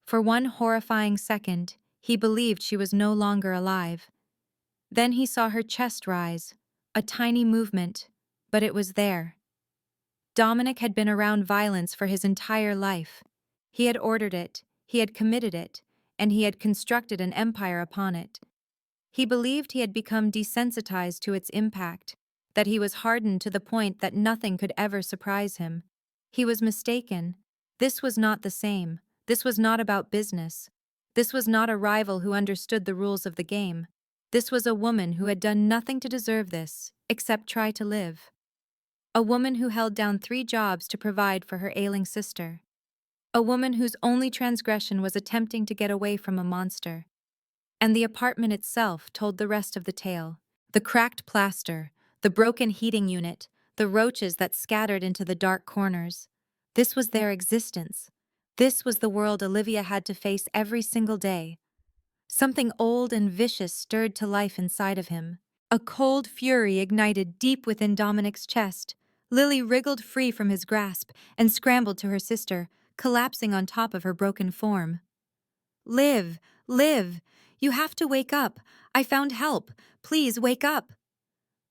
For one horrifying second, he believed she was no longer alive. Then he saw her chest rise, a tiny movement, but it was there. Dominic had been around violence for his entire life. He had ordered it, he had committed it, and he had constructed an empire upon it. He believed he had become desensitized to its impact, that he was hardened to the point that nothing could ever surprise him. He was mistaken. This was not the same. This was not about business. This was not a rival who understood the rules of the game. This was a woman who had done nothing to deserve this, except try to live. A woman who held down 3 jobs to provide for her ailing sister. A woman whose only transgression was attempting to get away from a monster. And the apartment itself told the rest of the tale. The cracked plaster, the broken heating unit, the roaches that scattered into the dark corners. This was their existence. This was the world Olivia had to face every single day. Something old and vicious stirred to life inside of him. A cold fury ignited deep within Dominic's chest. Lily wriggled free from his grasp and scrambled to her sister, collapsing on top of her broken form. "Liv, Liv, you have to wake up. I found help. Please wake up."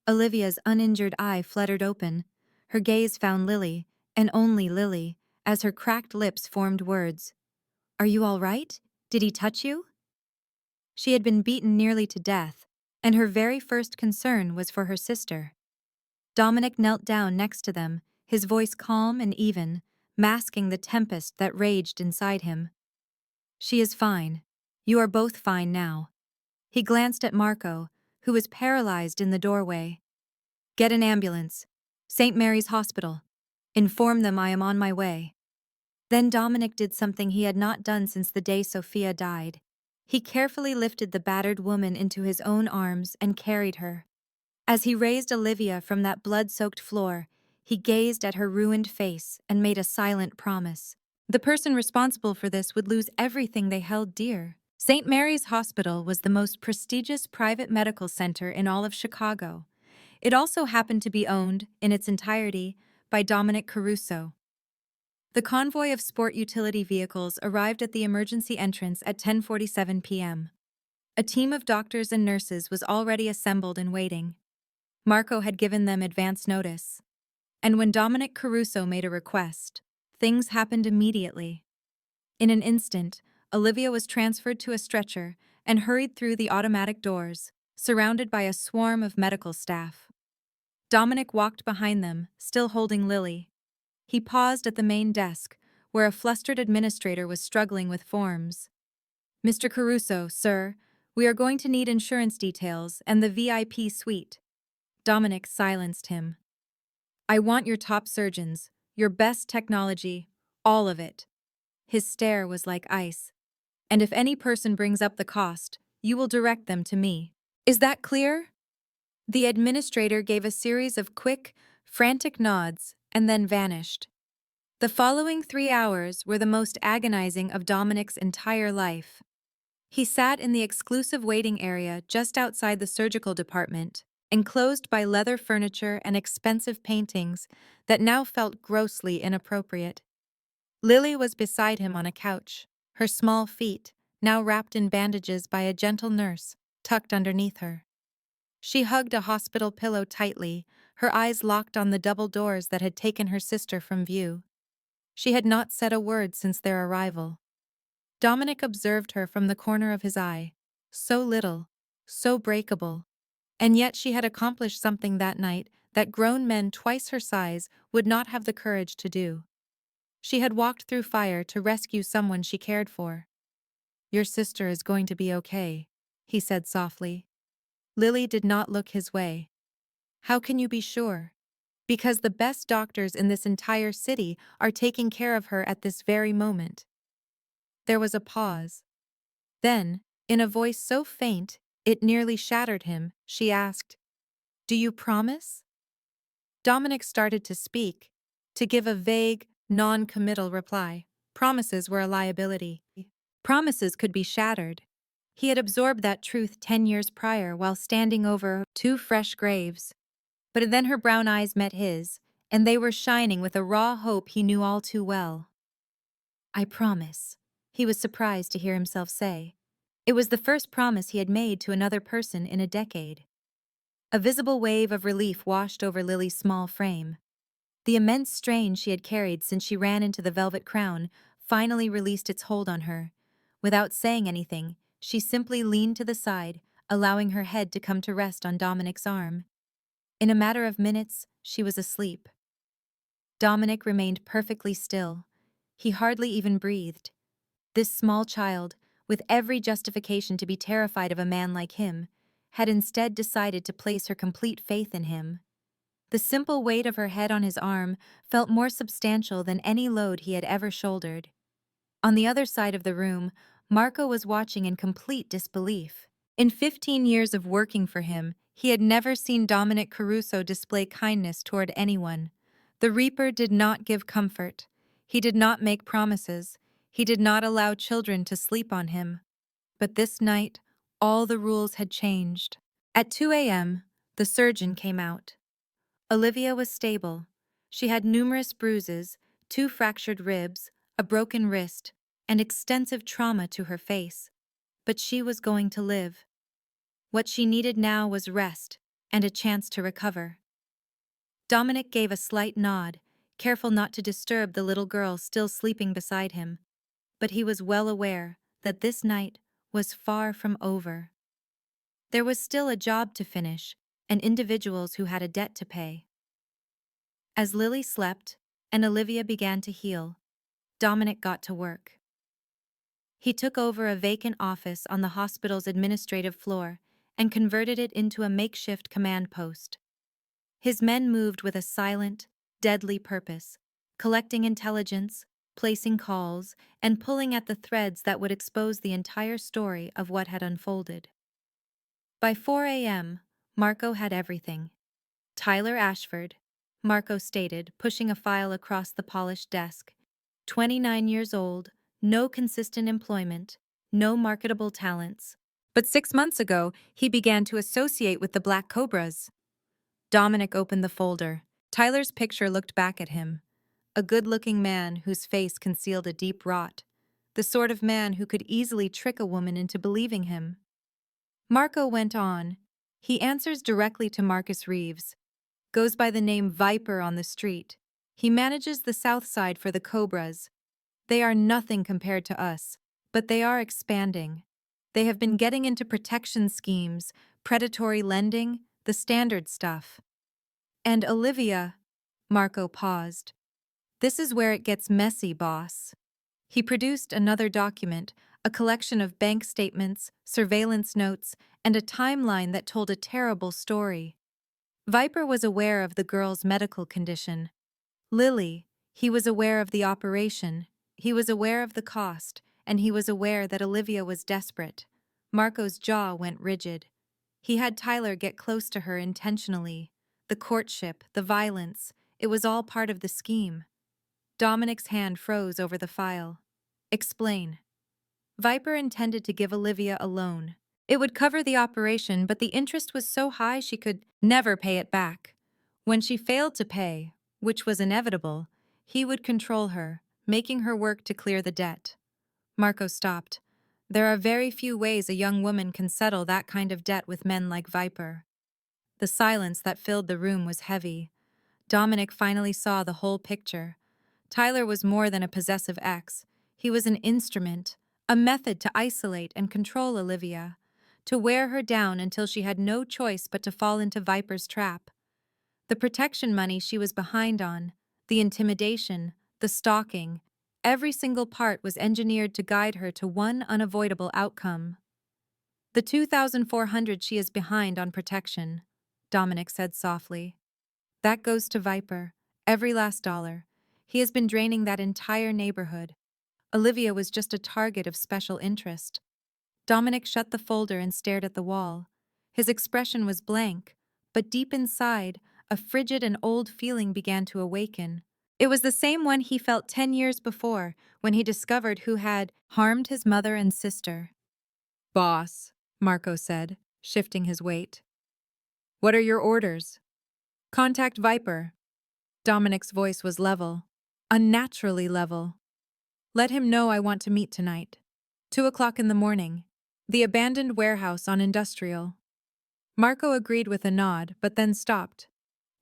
Olivia's uninjured eye fluttered open. Her gaze found Lily, and only Lily, as her cracked lips formed words. "Are you all right? Did he touch you?" She had been beaten nearly to death, and her very first concern was for her sister. Dominic knelt down next to them, his voice calm and even, masking the tempest that raged inside him. "She is fine. You are both fine now." He glanced at Marco, who was paralyzed in the doorway. "Get an ambulance. St. Mary's Hospital. Inform them I am on my way." Then Dominic did something he had not done since the day Sophia died. He carefully lifted the battered woman into his own arms and carried her. As he raised Olivia from that blood-soaked floor, he gazed at her ruined face and made a silent promise. The person responsible for this would lose everything they held dear. St. Mary's Hospital was the most prestigious private medical center in all of Chicago. It also happened to be owned, in its entirety, by Dominic Caruso. The convoy of sport utility vehicles arrived at the emergency entrance at 10:47 p.m. A team of doctors and nurses was already assembled and waiting. Marco had given them advance notice. And when Dominic Caruso made a request, things happened immediately. In an instant, Olivia was transferred to a stretcher and hurried through the automatic doors, surrounded by a swarm of medical staff. Dominic walked behind them, still holding Lily. He paused at the main desk, where a flustered administrator was struggling with forms. "Mr. Caruso, sir, we are going to need insurance details and the VIP suite." Dominic silenced him. "I want your top surgeons, your best technology, all of it." His stare was like ice. "And if any person brings up the cost, you will direct them to me. Is that clear?" The administrator gave a series of quick, frantic nods and then vanished. The following 3 hours were the most agonizing of Dominic's entire life. He sat in the exclusive waiting area just outside the surgical department, enclosed by leather furniture and expensive paintings that now felt grossly inappropriate. Lily was beside him on a couch, her small feet, now wrapped in bandages by a gentle nurse, tucked underneath her. She hugged a hospital pillow tightly, her eyes locked on the double doors that had taken her sister from view. She had not said a word since their arrival. Dominic observed her from the corner of his eye. So little, so breakable. And yet she had accomplished something that night that grown men twice her size would not have the courage to do. She had walked through fire to rescue someone she cared for. "Your sister is going to be okay," he said softly. Lily did not look his way. "How can you be sure?" "Because the best doctors in this entire city are taking care of her at this very moment." There was a pause. Then, in a voice so faint it nearly shattered him, she asked, "Do you promise?" Dominic started to speak, to give a vague, non-committal reply. Promises were a liability. Promises could be shattered. He had absorbed that truth 10 years prior while standing over 2 fresh graves. But then her brown eyes met his, and they were shining with a raw hope he knew all too well. "I promise," he was surprised to hear himself say. It was the first promise he had made to another person in a decade. A visible wave of relief washed over Lily's small frame. The immense strain she had carried since she ran into the velvet crown finally released its hold on her. Without saying anything, she simply leaned to the side, allowing her head to come to rest on Dominic's arm. In a matter of minutes, she was asleep. Dominic remained perfectly still. He hardly even breathed. This small child, with every justification to be terrified of a man like him, had instead decided to place her complete faith in him. The simple weight of her head on his arm felt more substantial than any load he had ever shouldered. On the other side of the room, Marco was watching in complete disbelief. In 15 years of working for him, he had never seen Dominic Caruso display kindness toward anyone. The Reaper did not give comfort. He did not make promises. He did not allow children to sleep on him. But this night, all the rules had changed. At 2 a.m., the surgeon came out. Olivia was stable. She had numerous bruises, 2 fractured ribs, a broken wrist, and extensive trauma to her face. But she was going to live. What she needed now was rest and a chance to recover. Dominic gave a slight nod, careful not to disturb the little girl still sleeping beside him. But he was well aware that this night was far from over. There was still a job to finish, and individuals who had a debt to pay. As Lily slept and Olivia began to heal, Dominic got to work. He took over a vacant office on the hospital's administrative floor and converted it into a makeshift command post. His men moved with a silent, deadly purpose, collecting intelligence, placing calls, and pulling at the threads that would expose the entire story of what had unfolded. By 4 a.m., Marco had everything. Tyler Ashford, Marco stated, pushing a file across the polished desk. 29 years old, no consistent employment, no marketable talents. But 6 months ago, he began to associate with the Black Cobras. Dominic opened the folder. Tyler's picture looked back at him. A good-looking man whose face concealed a deep rot. The sort of man who could easily trick a woman into believing him. Marco went on. He answers directly to Marcus Reeves. Goes by the name Viper on the street. He manages the South Side for the Cobras. They are nothing compared to us, but they are expanding. They have been getting into protection schemes, predatory lending, the standard stuff. And Olivia, Marco paused. This is where it gets messy, boss. He produced another document, a collection of bank statements, surveillance notes, and a timeline that told a terrible story. Viper was aware of the girl's medical condition. Lily, he was aware of the operation, he was aware of the cost, and he was aware that Olivia was desperate. Marco's jaw went rigid. He had Tyler get close to her intentionally. The courtship, the violence, it was all part of the scheme. Dominic's hand froze over the file. Explain. Viper intended to give Olivia a loan. It would cover the operation, but the interest was so high she could never pay it back. When she failed to pay, which was inevitable, he would control her, making her work to clear the debt. Marco stopped. There are very few ways a young woman can settle that kind of debt with men like Viper. The silence that filled the room was heavy. Dominic finally saw the whole picture. Tyler was more than a possessive ex. He was an instrument, a method to isolate and control Olivia, to wear her down until she had no choice but to fall into Viper's trap. The protection money she was behind on, the intimidation, the stalking, every single part was engineered to guide her to one unavoidable outcome. The 2,400 she is behind on protection, Dominic said softly. That goes to Viper, every last dollar. He has been draining that entire neighborhood. Olivia was just a target of special interest. Dominic shut the folder and stared at the wall. His expression was blank, but deep inside, a frigid and old feeling began to awaken. It was the same one he felt 10 years before, when he discovered who had harmed his mother and sister. Boss, Marco said, shifting his weight. What are your orders? Contact Viper. Dominic's voice was level, unnaturally level. Let him know I want to meet tonight. 2 o'clock in the morning. The abandoned warehouse on Industrial. Marco agreed with a nod, but then stopped.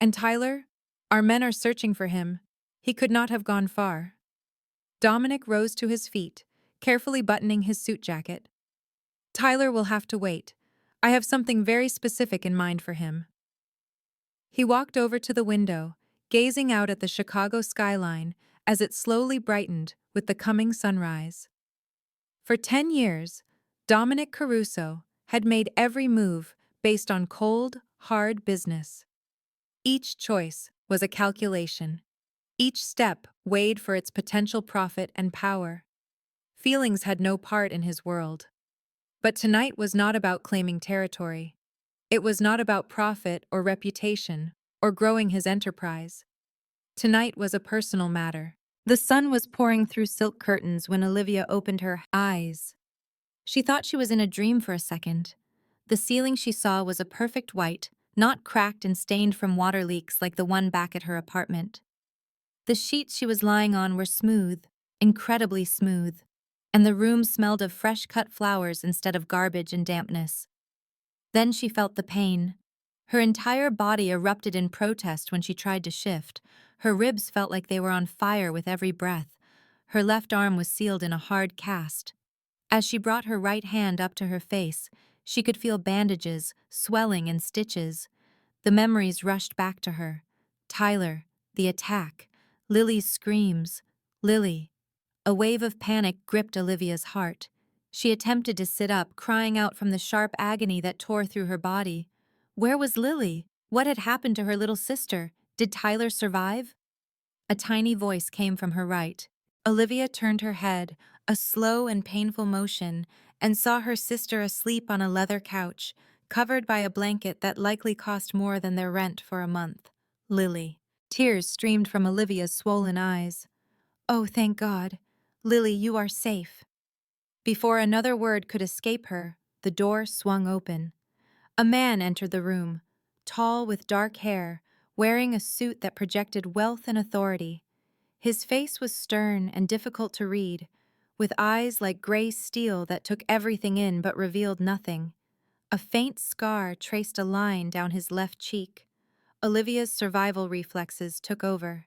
And Tyler? Our men are searching for him. He could not have gone far. Dominic rose to his feet, carefully buttoning his suit jacket. Tyler will have to wait. I have something very specific in mind for him. He walked over to the window, gazing out at the Chicago skyline as it slowly brightened with the coming sunrise. For 10 years, Dominic Caruso had made every move based on cold, hard business. Each choice was a calculation. Each step weighed for its potential profit and power. Feelings had no part in his world. But tonight was not about claiming territory. It was not about profit or reputation or growing his enterprise. Tonight was a personal matter. The sun was pouring through silk curtains when Olivia opened her eyes. She thought she was in a dream for a second. The ceiling she saw was a perfect white, not cracked and stained from water leaks like the one back at her apartment. The sheets she was lying on were smooth, incredibly smooth, and the room smelled of fresh-cut flowers instead of garbage and dampness. Then she felt the pain. Her entire body erupted in protest when she tried to shift. Her ribs felt like they were on fire with every breath. Her left arm was sealed in a hard cast. As she brought her right hand up to her face, she could feel bandages, swelling, and stitches. The memories rushed back to her. Tyler, the attack, Lily's screams. Lily. A wave of panic gripped Olivia's heart. She attempted to sit up, crying out from the sharp agony that tore through her body. Where was Lily? What had happened to her little sister? Did Tyler survive? A tiny voice came from her right. Olivia turned her head, a slow and painful motion, and saw her sister asleep on a leather couch, covered by a blanket that likely cost more than their rent for a month. Lily. Tears streamed from Olivia's swollen eyes. Oh, thank God. Lily, you are safe. Before another word could escape her, the door swung open. A man entered the room, tall with dark hair, wearing a suit that projected wealth and authority. His face was stern and difficult to read, with eyes like gray steel that took everything in but revealed nothing. A faint scar traced a line down his left cheek. Olivia's survival reflexes took over.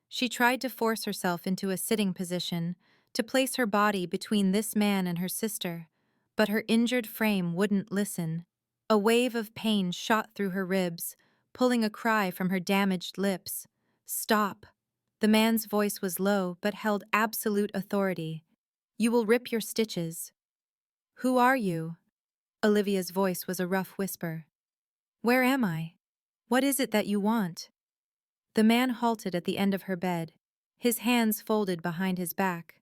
She tried to force herself into a sitting position, to place her body between this man and her sister, but her injured frame wouldn't listen. A wave of pain shot through her ribs, pulling a cry from her damaged lips. Stop. The man's voice was low but held absolute authority. You will rip your stitches. Who are you? Olivia's voice was a rough whisper. Where am I? What is it that you want? The man halted at the end of her bed, his hands folded behind his back.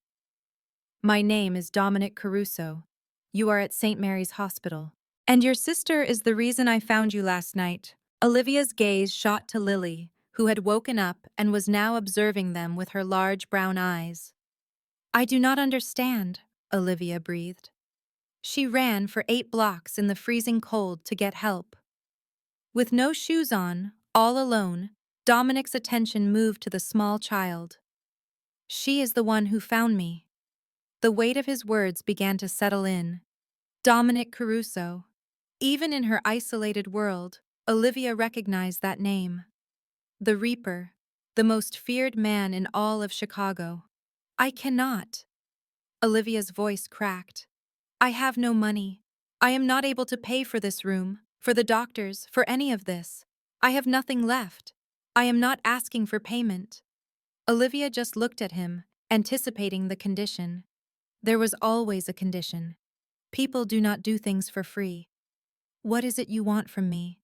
My name is Dominic Caruso. You are at St. Mary's Hospital. And your sister is the reason I found you last night. Olivia's gaze shot to Lily, who had woken up and was now observing them with her large brown eyes. I do not understand, Olivia breathed. She ran for 8 blocks in the freezing cold to get help. With no shoes on, all alone, Dominic's attention moved to the small child. She is the one who found me. The weight of his words began to settle in. Dominic Caruso. Even in her isolated world, Olivia recognized that name. The Reaper, the most feared man in all of Chicago. I cannot. Olivia's voice cracked. I have no money. I am not able to pay for this room, for the doctors, for any of this. I have nothing left. I am not asking for payment. Olivia just looked at him, anticipating the condition. There was always a condition. People do not do things for free. What is it you want from me?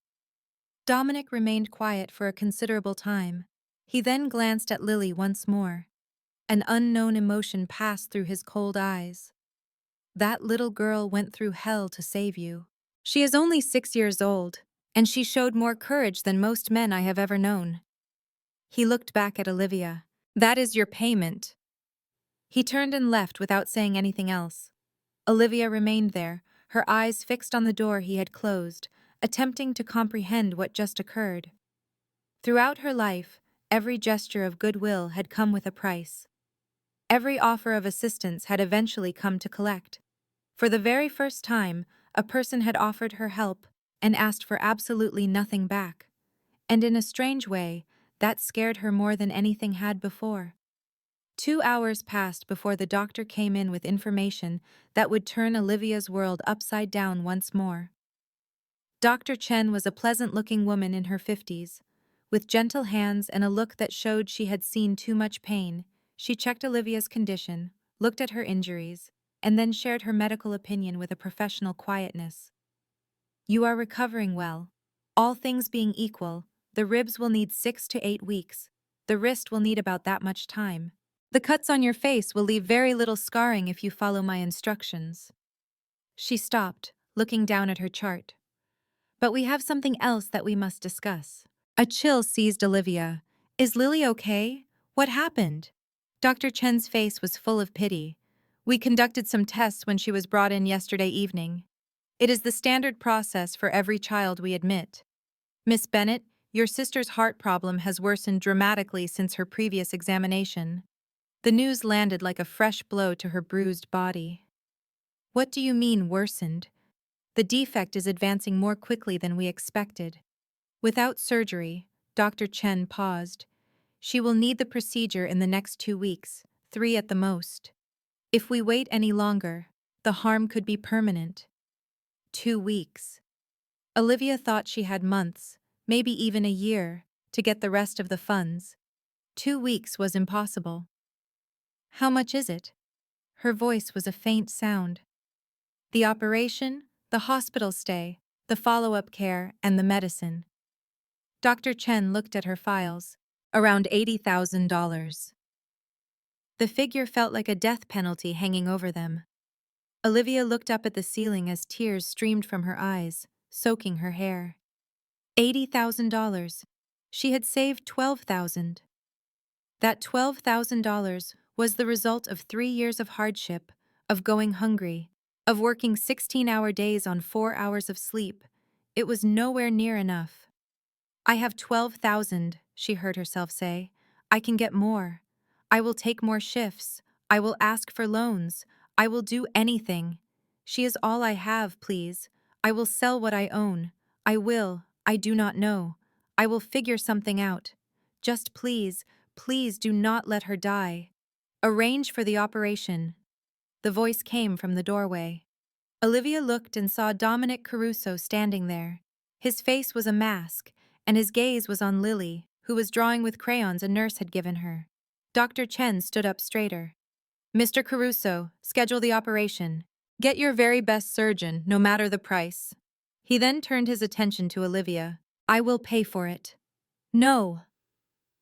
Dominic remained quiet for a considerable time. He then glanced at Lily once more. An unknown emotion passed through his cold eyes. That little girl went through hell to save you. She is only 6 years old, and she showed more courage than most men I have ever known. He looked back at Olivia. That is your payment. He turned and left without saying anything else. Olivia remained there, her eyes fixed on the door he had closed, attempting to comprehend what just occurred. Throughout her life, every gesture of goodwill had come with a price. Every offer of assistance had eventually come to collect. For the very first time, a person had offered her help and asked for absolutely nothing back. And in a strange way, that scared her more than anything had before. 2 hours passed before the doctor came in with information that would turn Olivia's world upside down once more. Dr. Chen was a pleasant-looking woman in her 50s. With gentle hands and a look that showed she had seen too much pain, she checked Olivia's condition, looked at her injuries, and then shared her medical opinion with a professional quietness. You are recovering well. All things being equal, the ribs will need 6 to 8 weeks. The wrist will need about that much time. The cuts on your face will leave very little scarring if you follow my instructions. She stopped, looking down at her chart. But we have something else that we must discuss. A chill seized Olivia. Is Lily okay? What happened? Dr. Chen's face was full of pity. We conducted some tests when she was brought in yesterday evening. It is the standard process for every child we admit. Miss Bennett, your sister's heart problem has worsened dramatically since her previous examination. The news landed like a fresh blow to her bruised body. What do you mean, worsened? The defect is advancing more quickly than we expected. Without surgery, Dr. Chen paused. She will need the procedure in the next 2 weeks, 3 at the most. If we wait any longer, the harm could be permanent. 2 weeks. Olivia thought she had months, maybe even a year, to get the rest of the funds. 2 weeks was impossible. How much is it? Her voice was a faint sound. The operation, the hospital stay, the follow-up care, and the medicine. Dr. Chen looked at her files. Around $80,000. The figure felt like a death penalty hanging over them. Olivia looked up at the ceiling as tears streamed from her eyes, soaking her hair. $80,000. She had saved $12,000. That $12,000 was the result of 3 years of hardship, of going hungry, of working 16-hour days on 4 hours of sleep. It was nowhere near enough. I have 12,000, she heard herself say. I can get more. I will take more shifts. I will ask for loans. I will do anything. She is all I have, please. I will sell what I own. I do not know. I will figure something out. Just please, please do not let her die. Arrange for the operation. The voice came from the doorway. Olivia looked and saw Dominic Caruso standing there. His face was a mask, and his gaze was on Lily, who was drawing with crayons a nurse had given her. Dr. Chen stood up straighter. Mr. Caruso, schedule the operation. Get your very best surgeon, no matter the price. He then turned his attention to Olivia. I will pay for it. No.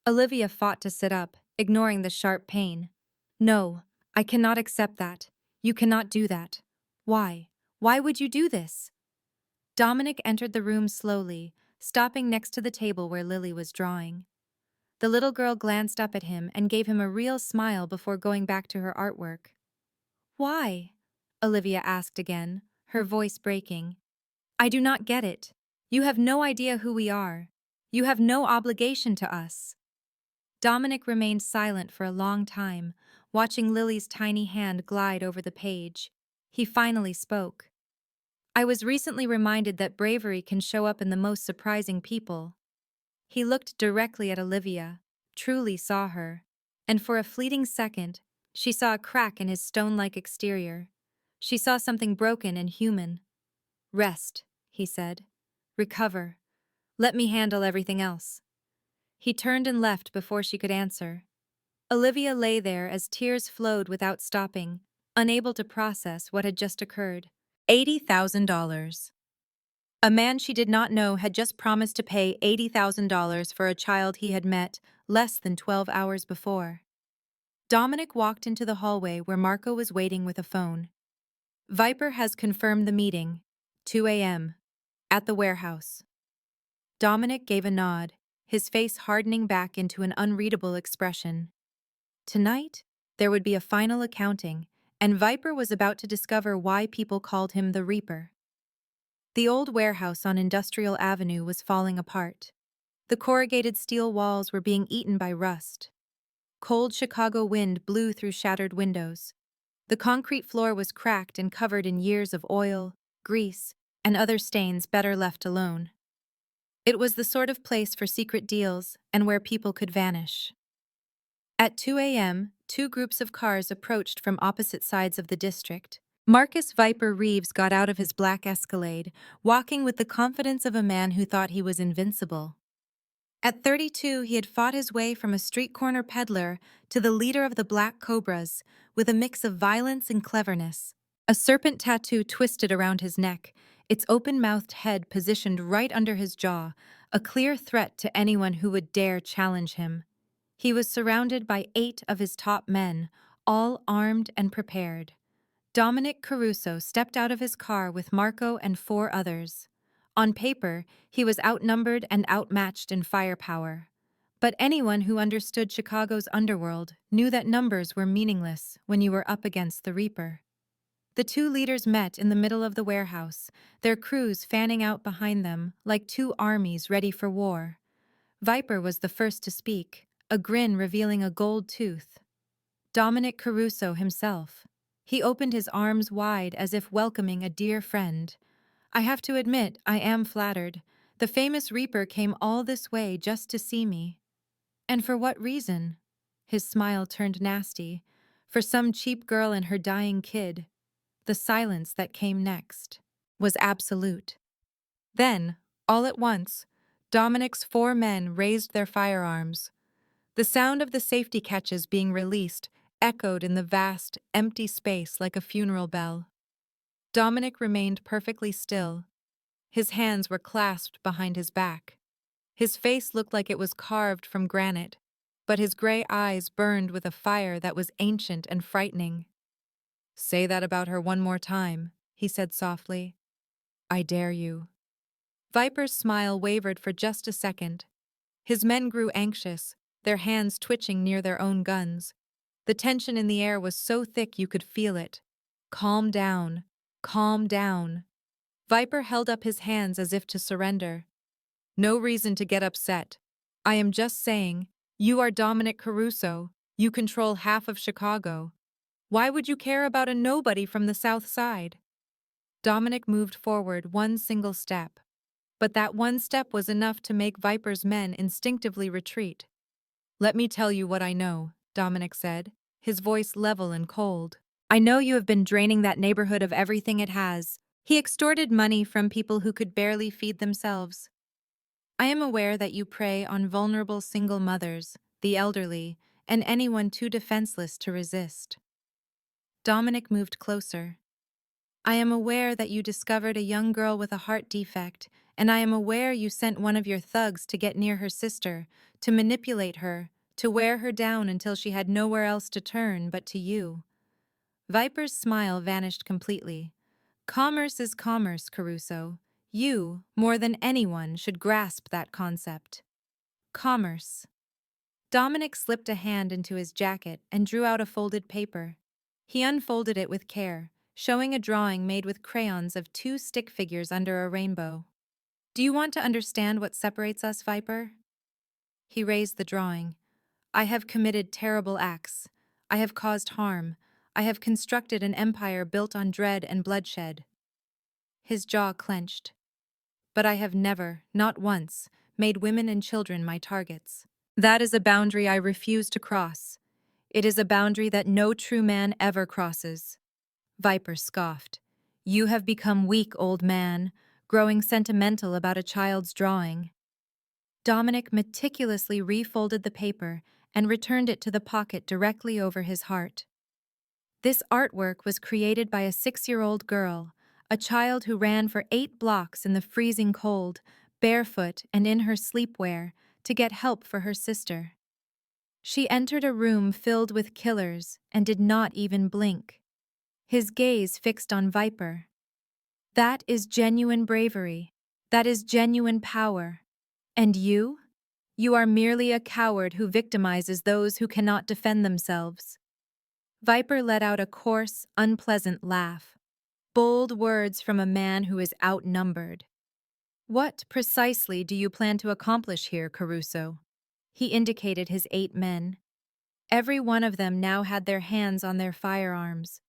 Olivia fought to sit up, ignoring the sharp pain. No, I cannot accept that. You cannot do that. Why? Why would you do this? Dominic entered the room slowly, stopping next to the table where Lily was drawing. The little girl glanced up at him and gave him a real smile before going back to her artwork. Why? Olivia asked again, her voice breaking. I do not get it. You have no idea who we are. You have no obligation to us. Dominic remained silent for a long time, watching Lily's tiny hand glide over the page. He finally spoke. I was recently reminded that bravery can show up in the most surprising people. He looked directly at Olivia, truly saw her, and for a fleeting second, she saw a crack in his stone-like exterior. She saw something broken and human. Rest, he said. Recover. Let me handle everything else. He turned and left before she could answer. Olivia lay there as tears flowed without stopping, unable to process what had just occurred. $80,000. A man she did not know had just promised to pay $80,000 for a child he had met less than 12 hours before. Dominic walked into the hallway where Marco was waiting with a phone. Viper has confirmed the meeting, 2 a.m., at the warehouse. Dominic gave a nod, his face hardening back into an unreadable expression. Tonight, there would be a final accounting, and Viper was about to discover why people called him the Reaper. The old warehouse on Industrial Avenue was falling apart. The corrugated steel walls were being eaten by rust. Cold Chicago wind blew through shattered windows. The concrete floor was cracked and covered in years of oil, grease, and other stains better left alone. It was the sort of place for secret deals and where people could vanish. At 2 a.m., two groups of cars approached from opposite sides of the district. Marcus Viper Reeves got out of his black Escalade, walking with the confidence of a man who thought he was invincible. At 32, he had fought his way from a street corner peddler to the leader of the Black Cobras, with a mix of violence and cleverness. A serpent tattoo twisted around his neck, its open-mouthed head positioned right under his jaw, a clear threat to anyone who would dare challenge him. He was surrounded by 8 of his top men, all armed and prepared. Dominic Caruso stepped out of his car with Marco and 4 others. On paper, he was outnumbered and outmatched in firepower. But anyone who understood Chicago's underworld knew that numbers were meaningless when you were up against the Reaper. The two leaders met in the middle of the warehouse, their crews fanning out behind them like 2 armies ready for war. Viper was the first to speak, a grin revealing a gold tooth. Dominic Caruso himself. He opened his arms wide as if welcoming a dear friend. I have to admit, I am flattered. The famous Reaper came all this way just to see me. And for what reason? His smile turned nasty. For some cheap girl and her dying kid. The silence that came next was absolute. Then, all at once, Dominic's 4 men raised their firearms. The sound of the safety catches being released echoed in the vast, empty space like a funeral bell. Dominic remained perfectly still. His hands were clasped behind his back. His face looked like it was carved from granite. but his gray eyes burned with a fire that was ancient and frightening. "Say that about her one more time," he said softly. "I dare you." Viper's smile wavered for just a second. His men grew anxious, their hands twitching near their own guns. The tension in the air was so thick you could feel it. "Calm down. Calm down." Viper held up his hands as if to surrender. "No reason to get upset. I am just saying, you are Dominic Caruso. You control half of Chicago. Why would you care about a nobody from the South Side?" Dominic moved forward one single step. But that one step was enough to make Viper's men instinctively retreat. "Let me tell you what I know," Dominic said, his voice level and cold. "I know you have been draining that neighborhood of everything it has." He extorted money from people who could barely feed themselves. "I am aware that you prey on vulnerable single mothers, the elderly, and anyone too defenseless to resist." Dominic moved closer. "I am aware that you discovered a young girl with a heart defect, and I am aware you sent one of your thugs to get near her sister, to manipulate her, to wear her down until she had nowhere else to turn but to you." Viper's smile vanished completely. "Commerce is commerce, Caruso. You, more than anyone, should grasp that concept. Commerce." Dominic slipped a hand into his jacket and drew out a folded paper. He unfolded it with care, showing a drawing made with crayons of two stick figures under a rainbow. "Do you want to understand what separates us, Viper?" He raised the drawing. "I have committed terrible acts. I have caused harm. I have constructed an empire built on dread and bloodshed." His jaw clenched. "But I have never, not once, made women and children my targets. That is a boundary I refuse to cross. It is a boundary that no true man ever crosses." Viper scoffed. "You have become weak, old man, growing sentimental about a child's drawing." Dominic meticulously refolded the paper and returned it to the pocket directly over his heart. "This artwork was created by a 6-year-old girl, a child who ran for 8 blocks in the freezing cold, barefoot and in her sleepwear, to get help for her sister. She entered a room filled with killers and did not even blink." His gaze fixed on Viper. "That is genuine bravery. That is genuine power. And you? You are merely a coward who victimizes those who cannot defend themselves." Viper let out a coarse, unpleasant laugh. Bold words from a man who is outnumbered. "What, precisely, do you plan to accomplish here, Caruso?" He indicated his 8 men. Every one of them now had their hands on their firearms.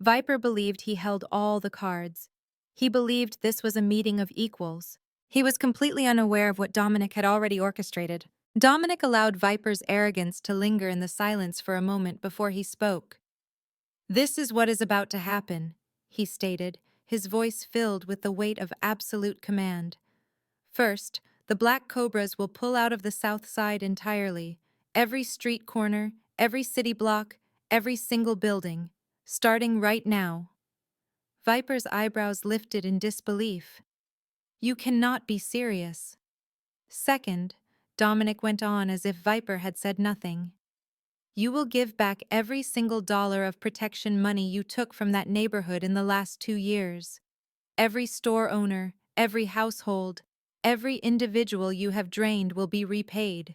Viper believed he held all the cards. He believed this was a meeting of equals. He was completely unaware of what Dominic had already orchestrated. Dominic allowed Viper's arrogance to linger in the silence for a moment before he spoke. "This is what is about to happen," he stated, his voice filled with the weight of absolute command. "First, the Black Cobras will pull out of the South Side entirely. Every street corner, every city block, every single building. Starting right now." Viper's eyebrows lifted in disbelief. "You cannot be serious." "Second," Dominic went on as if Viper had said nothing, "you will give back every single dollar of protection money you took from that neighborhood in the last 2 years. Every store owner, every household, every individual you have drained will be repaid.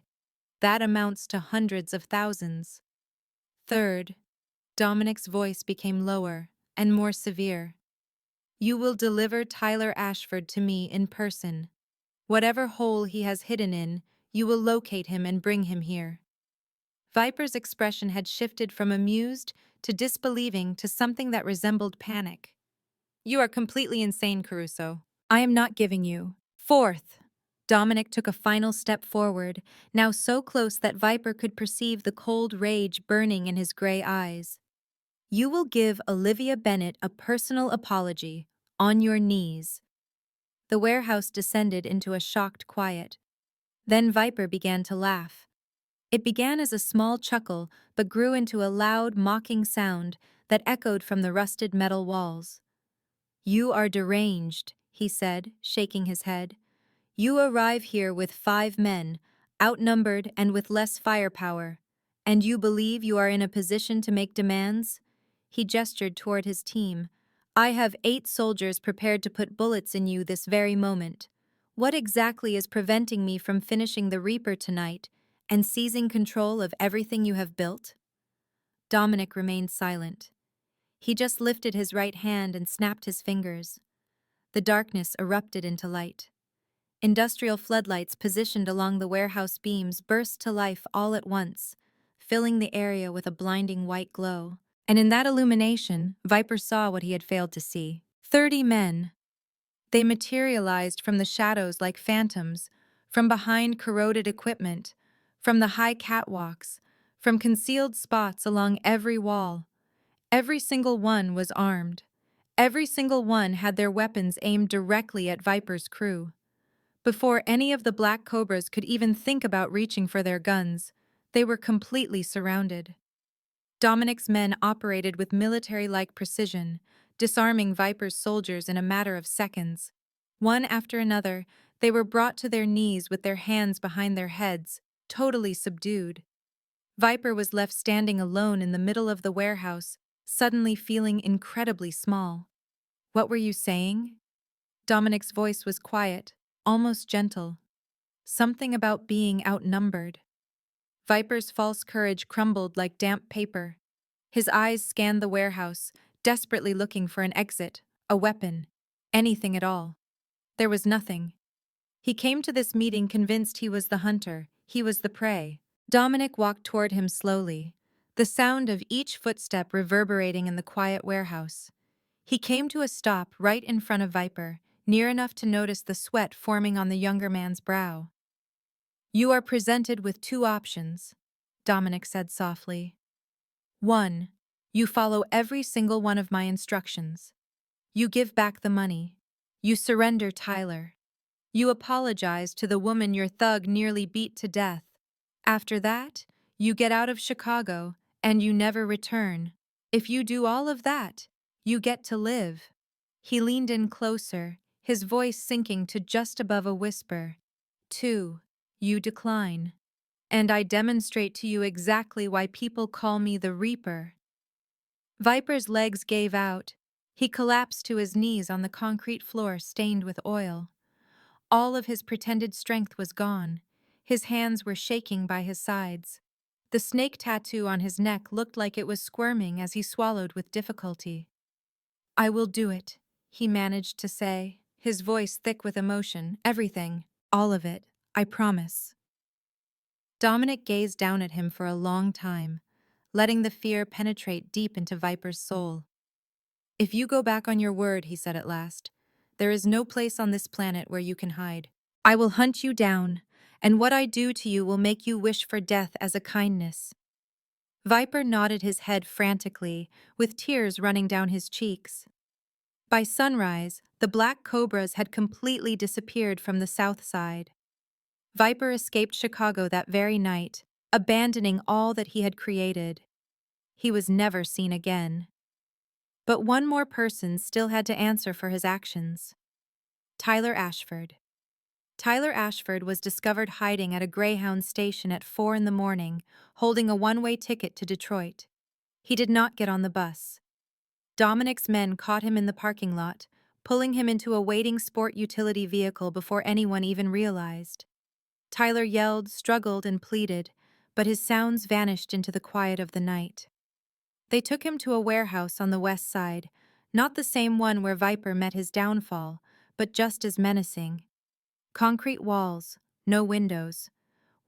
That amounts to hundreds of thousands." "Third," Dominic's voice became lower and more severe, "you will deliver Tyler Ashford to me in person. Whatever hole he has hidden in, you will locate him and bring him here." Viper's expression had shifted from amused to disbelieving to something that resembled panic. "You are completely insane, Caruso. I am not giving you." "Fourth," Dominic took a final step forward, now so close that Viper could perceive the cold rage burning in his gray eyes. "You will give Olivia Bennett a personal apology, on your knees." The warehouse descended into a shocked quiet. Then Viper began to laugh. It began as a small chuckle, but grew into a loud, mocking sound that echoed from the rusted metal walls. "You are deranged," he said, shaking his head. "You arrive here with 5 men, outnumbered and with less firepower. And you believe you are in a position to make demands? He gestured toward his team. I have 8 soldiers prepared to put bullets in you this very moment. What exactly is preventing me from finishing the Reaper tonight and seizing control of everything you have built? Dominic remained silent. He just lifted his right hand and snapped his fingers. The darkness erupted into light. Industrial floodlights positioned along the warehouse beams burst to life all at once, filling the area with a blinding white glow. And in that illumination, Viper saw what he had failed to see. 30 men. They materialized from the shadows like phantoms, from behind corroded equipment, from the high catwalks, from concealed spots along every wall. Every single one was armed. Every single one had their weapons aimed directly at Viper's crew. Before any of the Black Cobras could even think about reaching for their guns, they were completely surrounded. Dominic's men operated with military-like precision, disarming Viper's soldiers in a matter of seconds. One after another, they were brought to their knees with their hands behind their heads, totally subdued. Viper was left standing alone in the middle of the warehouse, suddenly feeling incredibly small. What were you saying? Dominic's voice was quiet, almost gentle. Something about being outnumbered. Viper's false courage crumbled like damp paper. His eyes scanned the warehouse, desperately looking for an exit, a weapon, anything at all. There was nothing. He came to this meeting convinced he was the hunter, he was the prey. Dominic walked toward him slowly, the sound of each footstep reverberating in the quiet warehouse. He came to a stop right in front of Viper, near enough to notice the sweat forming on the younger man's brow. You are presented with 2 options, Dominic said softly. 1. You follow every single one of my instructions. You give back the money. You surrender Tyler. You apologize to the woman your thug nearly beat to death. After that, you get out of Chicago and you never return. If you do all of that, you get to live. He leaned in closer, his voice sinking to just above a whisper. 2. You decline. And I demonstrate to you exactly why people call me the Reaper. Viper's legs gave out. He collapsed to his knees on the concrete floor stained with oil. All of his pretended strength was gone. His hands were shaking by his sides. The snake tattoo on his neck looked like it was squirming as he swallowed with difficulty. I will do it, he managed to say, his voice thick with emotion. Everything, all of it, I promise. Dominic gazed down at him for a long time, letting the fear penetrate deep into Viper's soul. If you go back on your word, he said at last, there is no place on this planet where you can hide. I will hunt you down, and what I do to you will make you wish for death as a kindness. Viper nodded his head frantically, with tears running down his cheeks. By sunrise, the Black Cobras had completely disappeared from the south side. Viper escaped Chicago that very night, abandoning all that he had created. He was never seen again. But one more person still had to answer for his actions. Tyler Ashford. Tyler Ashford was discovered hiding at a Greyhound station at 4 a.m, holding a one-way ticket to Detroit. He did not get on the bus. Dominic's men caught him in the parking lot, pulling him into a waiting sport utility vehicle before anyone even realized. Tyler yelled, struggled, and pleaded, but his sounds vanished into the quiet of the night. They took him to a warehouse on the west side, not the same one where Viper met his downfall, but just as menacing. Concrete walls, no windows.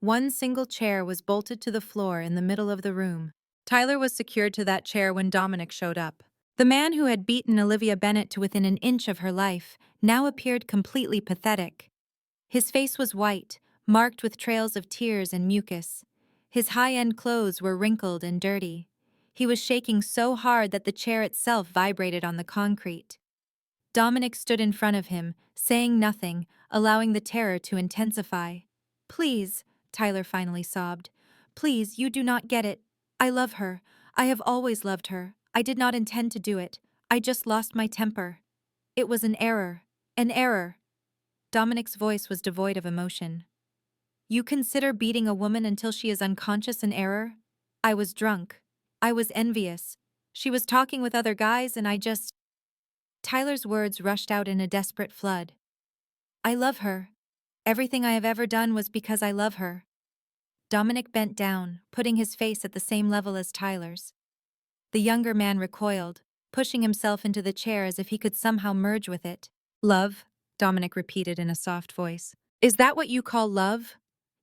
One single chair was bolted to the floor in the middle of the room. Tyler was secured to that chair when Dominic showed up. The man who had beaten Olivia Bennett to within an inch of her life now appeared completely pathetic. His face was white, marked with trails of tears and mucus. His high-end clothes were wrinkled and dirty. He was shaking so hard that the chair itself vibrated on the concrete. Dominic stood in front of him, saying nothing, allowing the terror to intensify. Please, Tyler finally sobbed. Please, you do not get it. I love her. I have always loved her. I did not intend to do it. I just lost my temper. It was an error. An error. Dominic's voice was devoid of emotion. You consider beating a woman until she is unconscious in error? I was drunk. I was envious. She was talking with other guys and I just. Tyler's words rushed out in a desperate flood. I love her. Everything I have ever done was because I love her. Dominic bent down, putting his face at the same level as Tyler's. The younger man recoiled, pushing himself into the chair as if he could somehow merge with it. Love, Dominic repeated in a soft voice. Is that what you call love?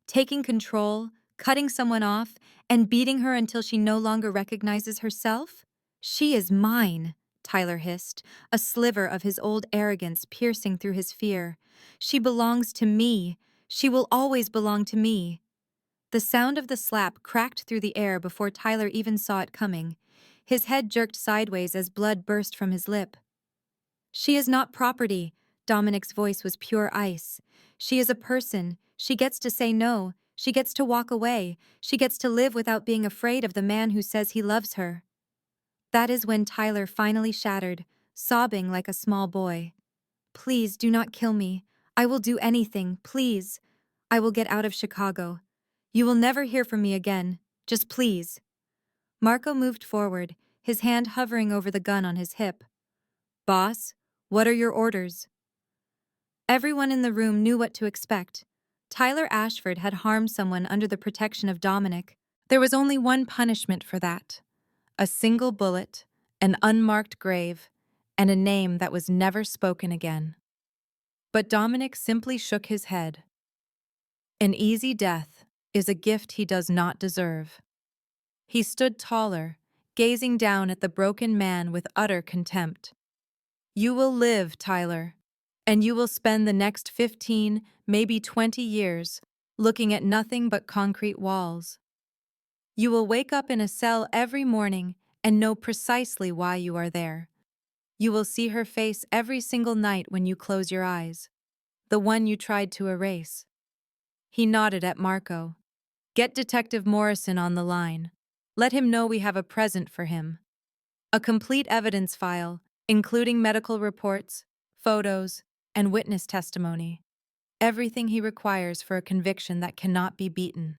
Taking control, cutting someone off, and beating her until she no longer recognizes herself? She is mine, Tyler hissed, a sliver of his old arrogance piercing through his fear. She belongs to me. She will always belong to me. The sound of the slap cracked through the air before Tyler even saw it coming. His head jerked sideways as blood burst from his lip. She is not property. Dominic's voice was pure ice. She is a person. She gets to say no. She gets to walk away. She gets to live without being afraid of the man who says he loves her. That is when Tyler finally shattered, sobbing like a small boy. Please do not kill me. I will do anything, please. I will get out of Chicago. You will never hear from me again. Just please. Marco moved forward, his hand hovering over the gun on his hip. Boss, what are your orders? Everyone in the room knew what to expect. Tyler Ashford had harmed someone under the protection of Dominic. There was only one punishment for that. A single bullet, an unmarked grave, and a name that was never spoken again. But Dominic simply shook his head. An easy death is a gift he does not deserve. He stood taller, gazing down at the broken man with utter contempt. You will live, Tyler, and you will spend the next 15, maybe 20 years looking at nothing but concrete walls. You will wake up in a cell every morning and know precisely why you are there. You will see her face every single night when you close your eyes, the one you tried to erase. He nodded at Marco. Get Detective Morrison on the line. Let him know we have a present for him. A complete evidence file, including medical reports, photos, and witness testimony. Everything he requires for a conviction that cannot be beaten.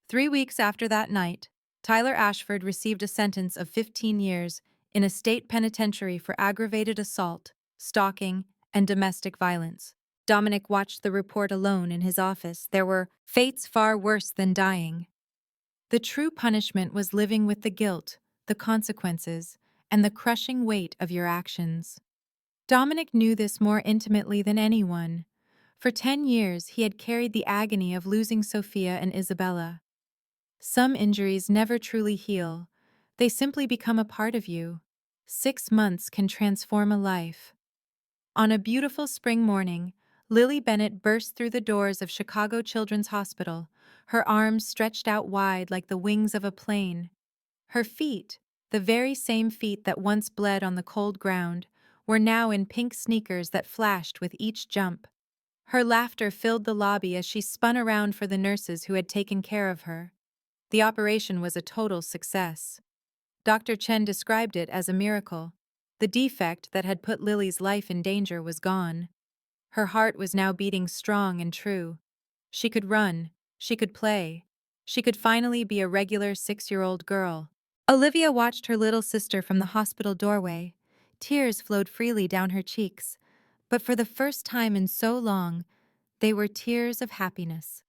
3 weeks after that night, Tyler Ashford received a sentence of 15 years in a state penitentiary for aggravated assault, stalking, and domestic violence. Dominic watched the report alone in his office. There were fates far worse than dying. The true punishment was living with the guilt, the consequences, and the crushing weight of your actions. Dominic knew this more intimately than anyone. For 10 years, he had carried the agony of losing Sophia and Isabella. Some injuries never truly heal. They simply become a part of you. 6 months can transform a life. On a beautiful spring morning, Lily Bennett burst through the doors of Chicago Children's Hospital, her arms stretched out wide like the wings of a plane. Her feet, the very same feet that once bled on the cold ground, were now in pink sneakers that flashed with each jump. Her laughter filled the lobby as she spun around for the nurses who had taken care of her. The operation was a total success. Dr. Chen described it as a miracle. The defect that had put Lily's life in danger was gone. Her heart was now beating strong and true. She could run. She could play. She could finally be a regular 6-year-old girl. Olivia watched her little sister from the hospital doorway. Tears flowed freely down her cheeks. But for the first time in so long, they were tears of happiness.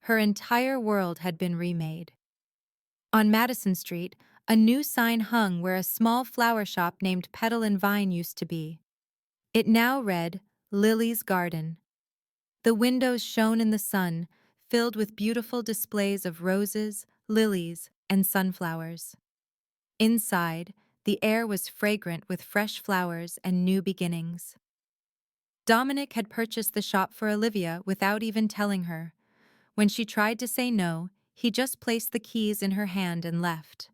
Her entire world had been remade. On Madison Street, a new sign hung where a small flower shop named Petal and Vine used to be. It now read, Lily's Garden. The windows shone in the sun, filled with beautiful displays of roses, lilies, and sunflowers. Inside, the air was fragrant with fresh flowers and new beginnings. Dominic had purchased the shop for Olivia without even telling her. When she tried to say no, he just placed the keys in her hand and left.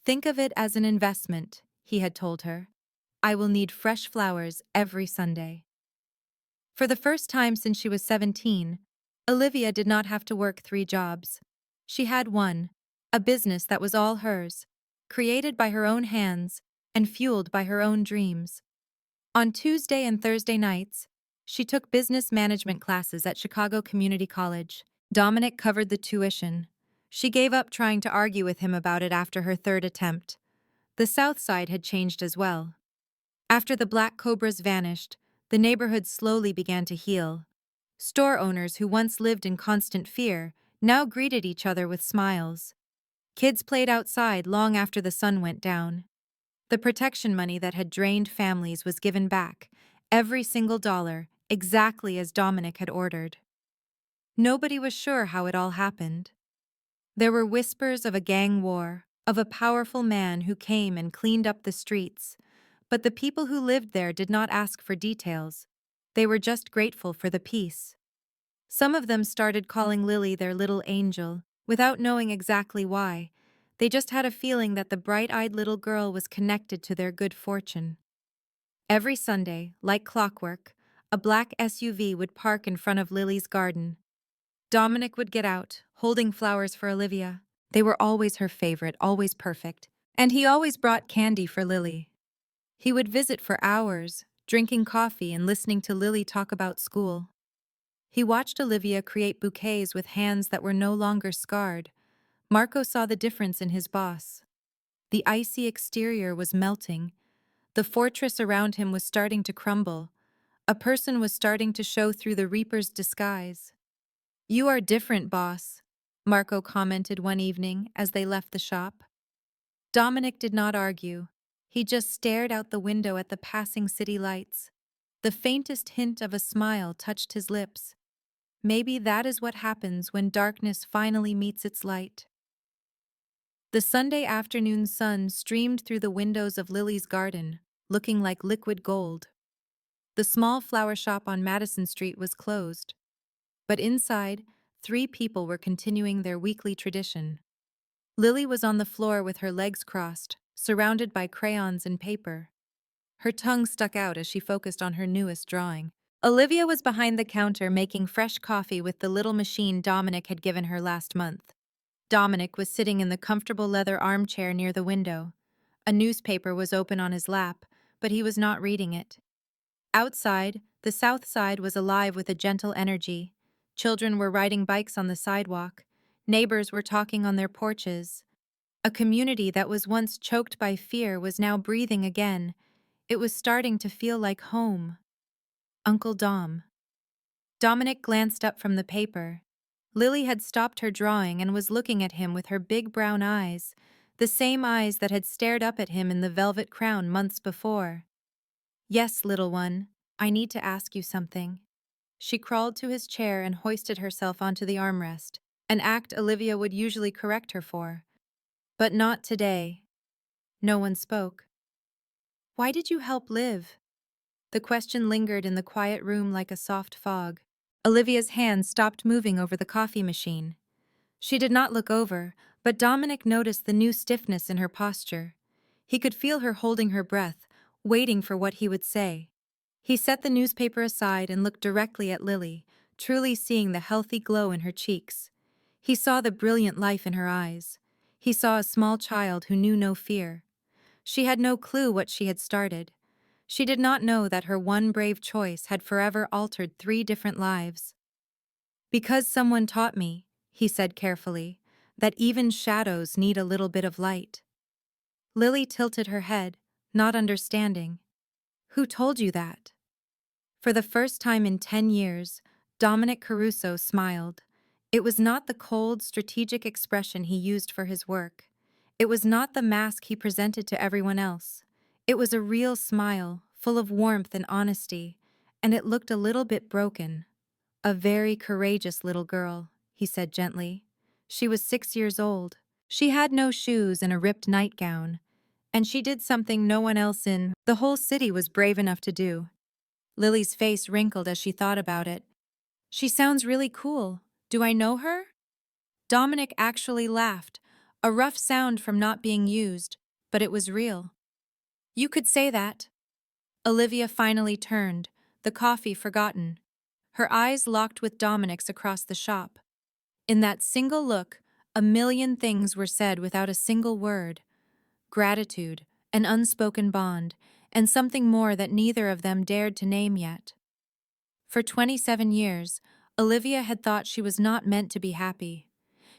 Think of it as an investment, he had told her. I will need fresh flowers every Sunday. For the first time since she was 17, Olivia did not have to work 3 jobs. She had one, a business that was all hers, created by her own hands and fueled by her own dreams. On Tuesday and Thursday nights, She took business management classes at Chicago Community College. Dominic covered the tuition. She gave up trying to argue with him about it after her third attempt. The South Side had changed as well. After the black cobras vanished, the neighborhood slowly began to heal. Store owners who once lived in constant fear now greeted each other with smiles. Kids played outside long after the sun went down. The protection money that had drained families was given back, every single dollar, exactly as Dominic had ordered. Nobody was sure how it all happened. There were whispers of a gang war, of a powerful man who came and cleaned up the streets, but the people who lived there did not ask for details. They were just grateful for the peace. Some of them started calling Lily their little angel, without knowing exactly why. They just had a feeling that the bright-eyed little girl was connected to their good fortune. Every Sunday, like clockwork, a black SUV would park in front of Lily's garden. Dominic would get out, holding flowers for Olivia. They were always her favorite, always perfect. And he always brought candy for Lily. He would visit for hours, drinking coffee and listening to Lily talk about school. He watched Olivia create bouquets with hands that were no longer scarred. Marco saw the difference in his boss. The icy exterior was melting. The fortress around him was starting to crumble. A person was starting to show through the Reaper's disguise. "You are different, boss," Marco commented one evening as they left the shop. Dominic did not argue. He just stared out the window at the passing city lights. The faintest hint of a smile touched his lips. Maybe that is what happens when darkness finally meets its light. The Sunday afternoon sun streamed through the windows of Lily's garden, looking like liquid gold. The small flower shop on Madison Street was closed. But inside, 3 people were continuing their weekly tradition. Lily was on the floor with her legs crossed, surrounded by crayons and paper. Her tongue stuck out as she focused on her newest drawing. Olivia was behind the counter making fresh coffee with the little machine Dominic had given her last month. Dominic was sitting in the comfortable leather armchair near the window. A newspaper was open on his lap, but he was not reading it. Outside, the South Side was alive with a gentle energy. Children were riding bikes on the sidewalk. Neighbors were talking on their porches. A community that was once choked by fear was now breathing again. It was starting to feel like home. Uncle Dom. Dominic glanced up from the paper. Lily had stopped her drawing and was looking at him with her big brown eyes, the same eyes that had stared up at him in the velvet crown months before. "Yes, little one, I need to ask you something." She crawled to his chair and hoisted herself onto the armrest, an act Olivia would usually correct her for. But not today. No one spoke. "Why did you help Liv?" The question lingered in the quiet room like a soft fog. Olivia's hand stopped moving over the coffee machine. She did not look over, but Dominic noticed the new stiffness in her posture. He could feel her holding her breath, waiting for what he would say. He set the newspaper aside and looked directly at Lily, truly seeing the healthy glow in her cheeks. He saw the brilliant life in her eyes. He saw a small child who knew no fear. She had no clue what she had started. She did not know that her one brave choice had forever altered 3 different lives. "Because someone taught me," he said carefully, "that even shadows need a little bit of light." Lily tilted her head, not understanding. "Who told you that?" For the first time in 10 years, Dominic Caruso smiled. It was not the cold, strategic expression he used for his work. It was not the mask he presented to everyone else. It was a real smile, full of warmth and honesty, and it looked a little bit broken. "A very courageous little girl," he said gently. "She was 6 years old. She had no shoes and a ripped nightgown. And she did something no one else in the whole city was brave enough to do." Lily's face wrinkled as she thought about it. "She sounds really cool. Do I know her?" Dominic actually laughed, a rough sound from not being used, but it was real. "You could say that." Olivia finally turned, the coffee forgotten. Her eyes locked with Dominic's across the shop. In that single look, a million things were said without a single word. Gratitude, an unspoken bond, and something more that neither of them dared to name yet. For 27 years, Olivia had thought she was not meant to be happy.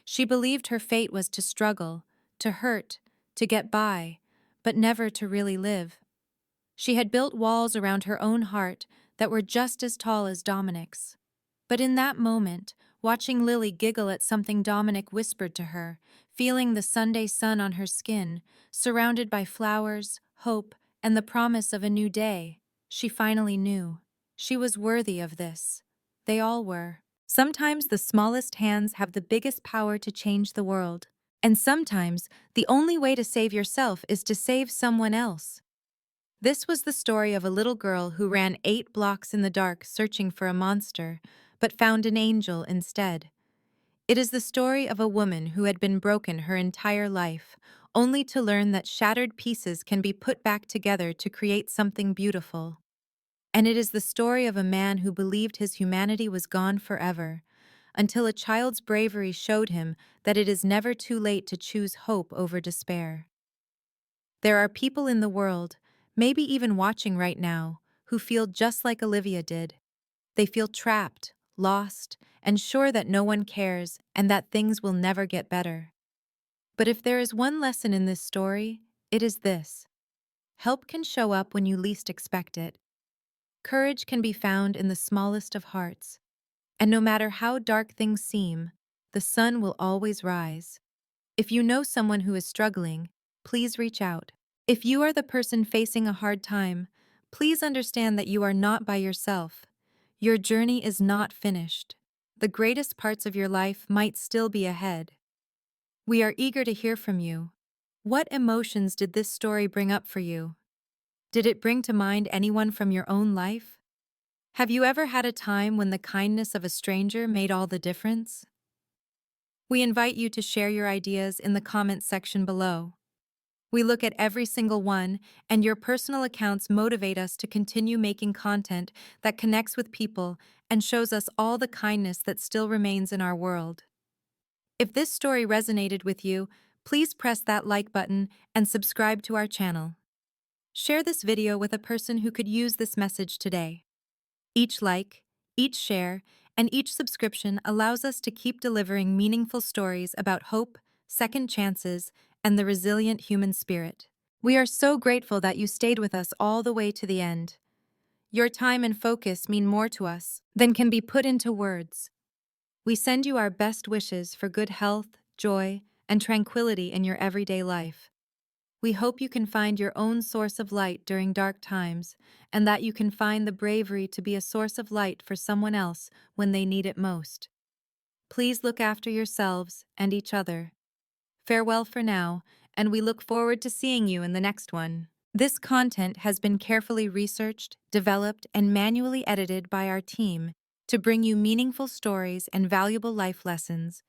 She believed her fate was to struggle, to hurt, to get by, but never to really live. She had built walls around her own heart that were just as tall as Dominic's. But in that moment, watching Lily giggle at something Dominic whispered to her, feeling the Sunday sun on her skin, surrounded by flowers, hope, and the promise of a new day, she finally knew. She was worthy of this. They all were. Sometimes the smallest hands have the biggest power to change the world. And sometimes the only way to save yourself is to save someone else. This was the story of a little girl who ran 8 blocks in the dark searching for a monster, but found an angel instead. It is the story of a woman who had been broken her entire life, only to learn that shattered pieces can be put back together to create something beautiful. And it is the story of a man who believed his humanity was gone forever, until a child's bravery showed him that it is never too late to choose hope over despair. There are people in the world, maybe even watching right now, who feel just like Olivia did. They feel trapped, lost, and sure that no one cares and that things will never get better. But if there is one lesson in this story, it is this: help can show up when you least expect it. Courage can be found in the smallest of hearts. And no matter how dark things seem, the sun will always rise. If you know someone who is struggling, please reach out. If you are the person facing a hard time, please understand that you are not by yourself. Your journey is not finished. The greatest parts of your life might still be ahead. We are eager to hear from you. What emotions did this story bring up for you? Did it bring to mind anyone from your own life? Have you ever had a time when the kindness of a stranger made all the difference? We invite you to share your ideas in the comments section below. We look at every single one, and your personal accounts motivate us to continue making content that connects with people and shows us all the kindness that still remains in our world. If this story resonated with you, please press that like button and subscribe to our channel. Share this video with a person who could use this message today. Each like, each share, and each subscription allows us to keep delivering meaningful stories about hope, second chances, and the resilient human spirit. We are so grateful that you stayed with us all the way to the end. Your time and focus mean more to us than can be put into words. We send you our best wishes for good health, joy, and tranquility in your everyday life. We hope you can find your own source of light during dark times, and that you can find the bravery to be a source of light for someone else when they need it most. Please look after yourselves and each other. Farewell for now, and we look forward to seeing you in the next one. This content has been carefully researched, developed, and manually edited by our team to bring you meaningful stories and valuable life lessons